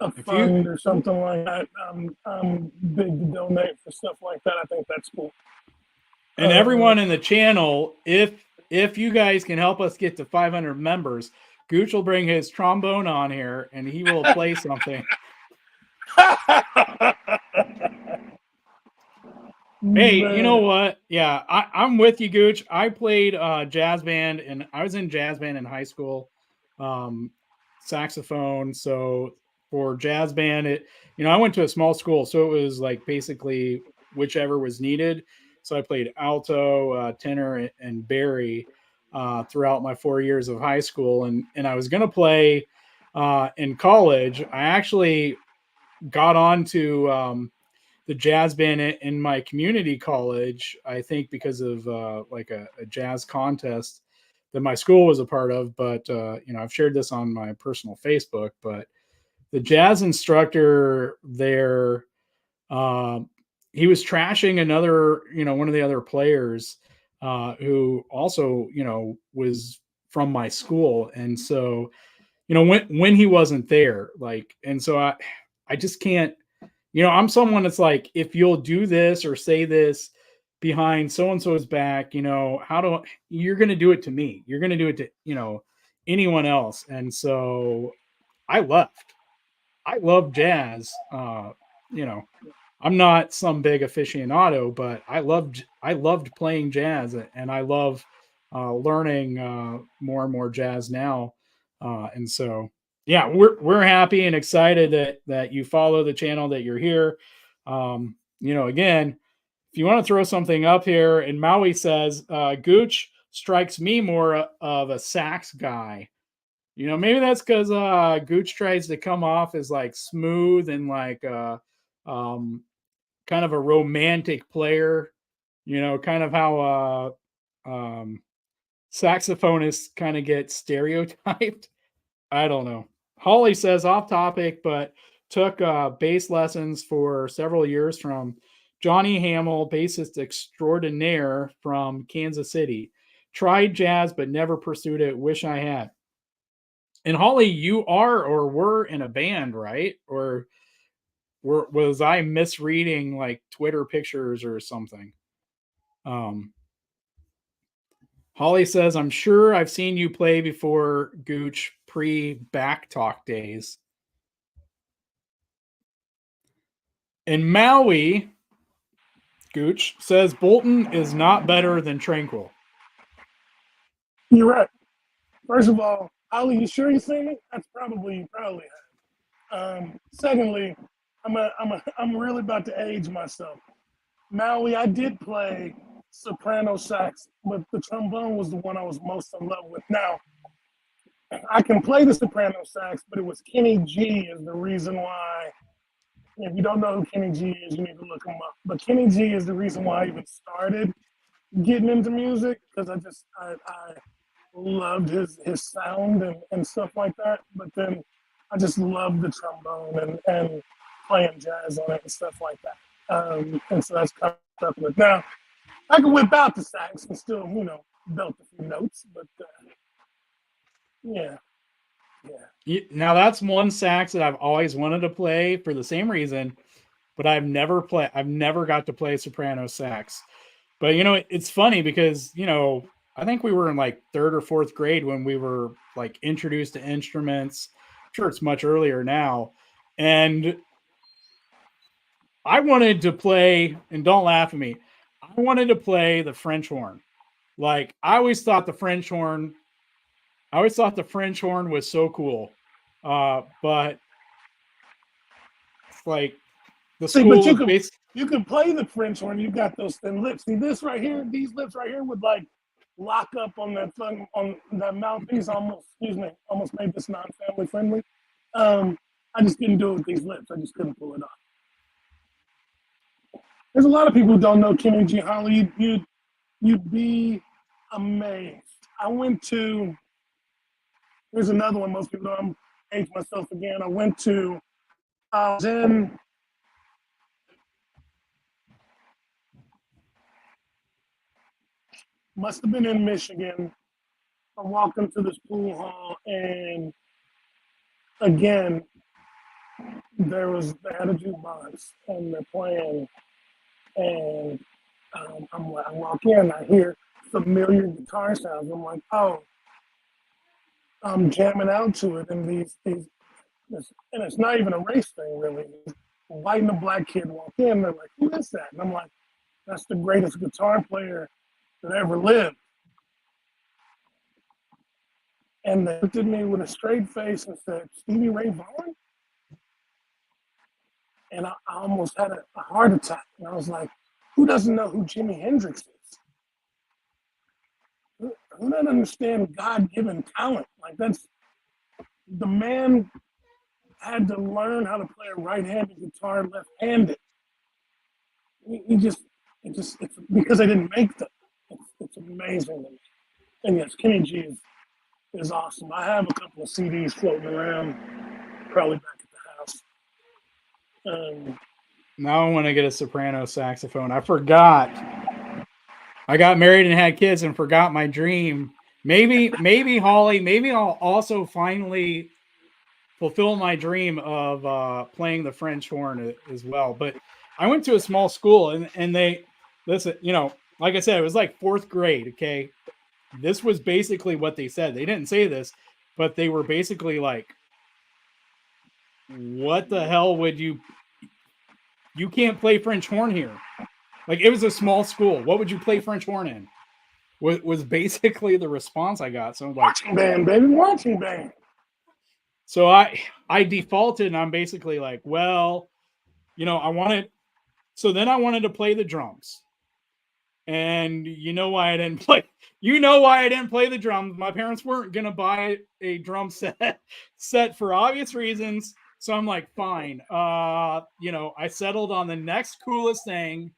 a fund or something like that, I'm big to donate for stuff like that. I think that's cool. And everyone in the channel, if you guys can help us get to 500 members, Gooch will bring his trombone on here and he will play something. Hey, you know what? Yeah, I'm with you, Gooch. I played jazz band, and I was in jazz band in high school, saxophone. So for jazz band, I went to a small school, so it was like basically whichever was needed. So I played alto, tenor, and bari throughout my 4 years of high school, and I was going to play in college. I actually got onto the jazz band in my community college, I think because of like a jazz contest that my school was a part of. But, I've shared this on my personal Facebook, but the jazz instructor there, he was trashing another, one of the other players who also, was from my school. And so, when he wasn't there, and so I just can't, I'm someone that's like, if you'll do this or say this behind so-and-so's back, you're going to do it to me. You're going to do it to, anyone else. And so I left. I love jazz. I'm not some big aficionado, but I loved playing jazz, and I love learning more and more jazz now. And so, yeah, we're happy and excited that you follow the channel, that you're here. Again, if you want to throw something up here, and Maui says, Gooch strikes me more of a sax guy. Maybe that's because Gooch tries to come off as like smooth and like kind of a romantic player, kind of how saxophonists kind of get stereotyped. I don't know. Holly says, off topic, but took bass lessons for several years from Johnny Hamill, bassist extraordinaire from Kansas City. Tried jazz, but never pursued it. Wish I had. And Holly, you are or were in a band, right? Or was I misreading like Twitter pictures or something? Holly says, I'm sure I've seen you play before, Gooch, pre-BAK talk days. And Maui, Gooch, says Bolton is not better than Tranquil. You're right. First of all, Ali, you sure you seen me? That's probably have. Secondly, I'm really about to age myself. Maui, I did play soprano sax, but the trombone was the one I was most in love with. Now, I can play the soprano sax, but it was Kenny G is the reason why. If you don't know who Kenny G is, you need to look him up. But Kenny G is the reason why I even started getting into music because I loved his sound and stuff like that. But then I just loved the trombone and playing jazz on it and stuff like that. And so that's kind of stuff with. Now I can whip out the sax and still, belt a few notes, but yeah, yeah. Now that's one sax that I've always wanted to play for the same reason, but I've never got to play soprano sax. But it's funny because I think we were in like third or fourth grade when we were like introduced to instruments. I'm sure it's much earlier now, and I wanted to play. And don't laugh at me. I wanted to play the French horn. Like I always thought the French horn. I always thought the French horn was so cool, but it's like the See, but school is based. you can play the French horn. You got those thin lips. See this right here, these lips right here would like lock up on that thing on that mouthpiece. Almost made this non-family friendly. I just couldn't do it with these lips. I just couldn't pull it off. There's a lot of people who don't know Kenny G. Holly. You'd be amazed. I went to. There's another one. Most people don't. I'm age myself again. I was in. Must have been in Michigan. I walked into this pool hall, and again, they had a jukebox, and they're playing, and I walk in, I hear familiar guitar sounds. I'm like, oh, I'm jamming out to it, and and it's not even a race thing really. A white and a black kid walk in, they're like, who is that? And I'm like, that's the greatest guitar player that ever lived. And they looked at me with a straight face and said, Stevie Ray Vaughan? And I almost had a heart attack. And I was like, who doesn't know who Jimi Hendrix is? Who doesn't understand God-given talent? Like the man had to learn how to play a right-handed guitar left-handed. It's because I didn't make them. It's amazing to me. And yes, Kenny G is awesome. I have a couple of CDs floating around, probably back at the house. Now I want to get a soprano saxophone. I forgot. I got married and had kids and forgot my dream. Maybe Holly, maybe I'll also finally fulfill my dream of playing the French horn as well. But I went to a small school and they listen, like I said, it was like fourth grade. Okay. This was basically what they said. They didn't say this, but they were basically like, what the hell would you can't play French horn here. Like it was a small school. What would you play French horn in? Was basically the response I got. So I'm like, marching band, baby, marching band. So I defaulted and I'm basically like, well, I wanted to play the drums. And you know why I didn't play the drums. My parents weren't going to buy a drum set for obvious reasons. So I'm like, fine. I settled on the next coolest thing,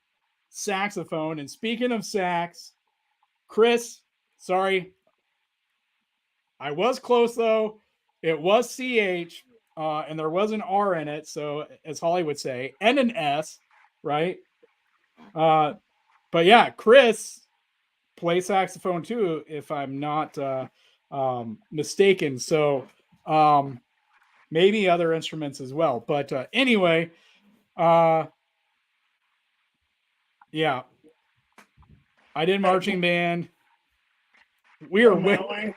saxophone. And speaking of sax, Chris, sorry. I was close though. It was CH, and there was an R in it. So as Holly would say, and an S, right? But yeah, Chris plays saxophone too, if I'm not mistaken. So maybe other instruments as well. But anyway, yeah, I did marching band. We are way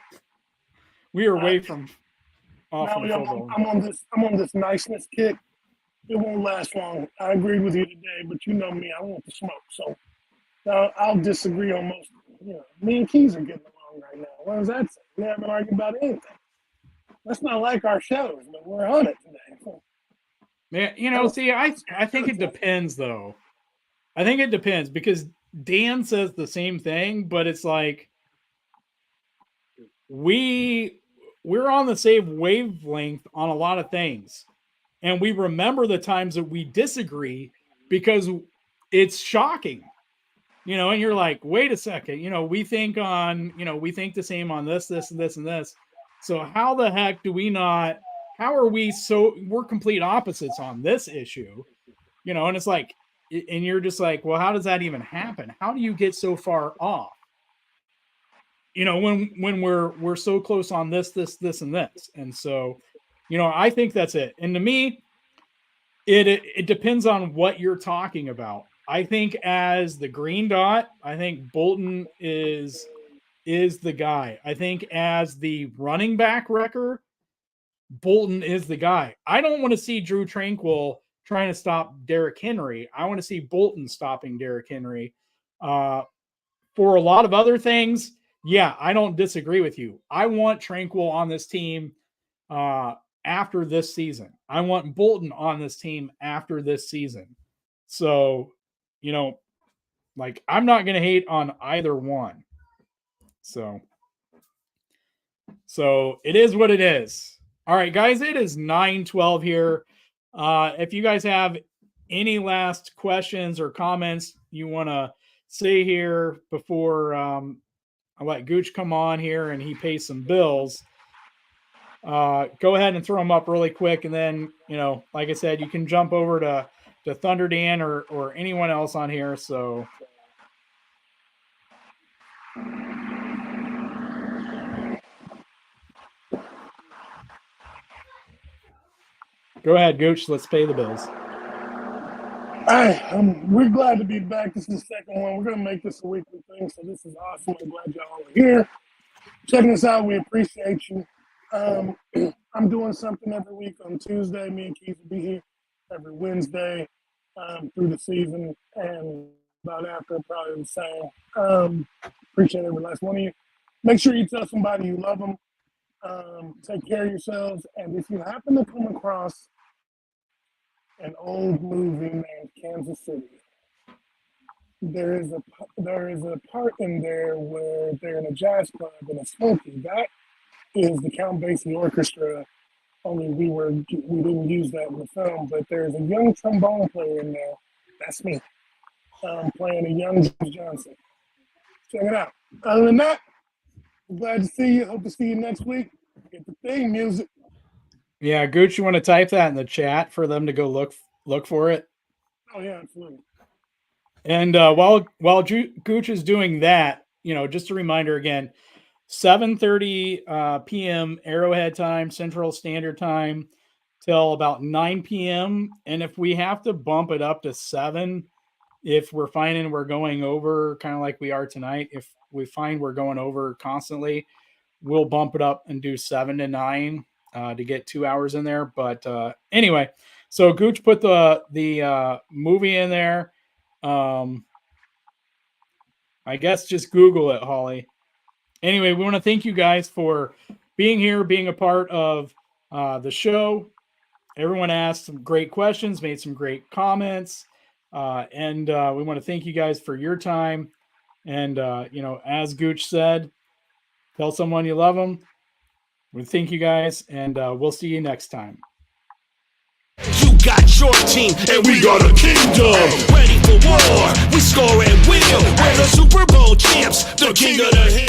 from off from football. I'm on this niceness kick. It won't last long. I agreed with you today, but you know me, I want the smoke. So I'll disagree on most. Me and Keys are getting along right now. What does that say? We haven't argued about anything. That's not like our shows, but we're on it today. So. Yeah, see, I think it depends though. I think it depends because Dan says the same thing, but it's like we're on the same wavelength on a lot of things. And we remember the times that we disagree because it's shocking. And you're like, wait a second, we think the same on this, and this, and this. So how the heck do we not, how are we're complete opposites on this issue, and it's like, and you're just like, well, how does that even happen? How do you get so far off? When we're so close on this, and this. And so, I think that's it. And to me, it depends on what you're talking about. I think as the green dot, I think Bolton is the guy. I think as the running back wrecker, Bolton is the guy. I don't want to see Drew Tranquil trying to stop Derrick Henry. I want to see Bolton stopping Derrick Henry. For a lot of other things, yeah, I don't disagree with you. I want Tranquil on this team after this season. I want Bolton on this team after this season. So, like, I'm not going to hate on either one. So it is what it is. All right, guys, it is 9:12 here. If you guys have any last questions or comments you want to say here before I let Gooch come on here and he pays some bills, go ahead and throw them up really quick. And then, like I said, you can jump over to Thunder Dan or anyone else on here. So go ahead, Gooch. Let's pay the bills. We're glad to be back. This is the second one. We're going to make this a weekly thing, so this is awesome. I'm glad y'all are here. Checking us out. We appreciate you. I'm doing something every week on Tuesday. Me and Keith will be here every Wednesday through the season, and about after probably the same. Appreciate every last one of you. Make sure you tell somebody you love them. Take care of yourselves, and if you happen to come across an old movie named Kansas City, there is a part in there where they're in a jazz club and it's smoky. That is the Count Basie Orchestra. Only we didn't use that in the film, but there's a young trombone player in there. That's me. Playing a young James Johnson. Check it out. Other than that, I'm glad to see you. Hope to see you next week. Get the theme music. Yeah, Gooch, you want to type that in the chat for them to go look for it? Oh yeah, absolutely. And while Gooch is doing that, just a reminder again, 7:30 p.m. Arrowhead time, Central Standard Time, till about 9 p.m. And if we have to bump it up to 7, if we're finding we're going over, kind of like we are tonight, if we find we're going over constantly, we'll bump it up and do 7 to 9 to get 2 hours in there. But anyway, so Gooch put the movie in there. I guess just Google it, Holly. Anyway, we want to thank you guys for being here, being a part of the show. Everyone asked some great questions, made some great comments, and we want to thank you guys for your time. And, as Gooch said, tell someone you love them. We thank you guys, and we'll see you next time. You got your team, and we got a kingdom. Ready for war, we score and win. We're the Super Bowl champs, the king of the hill.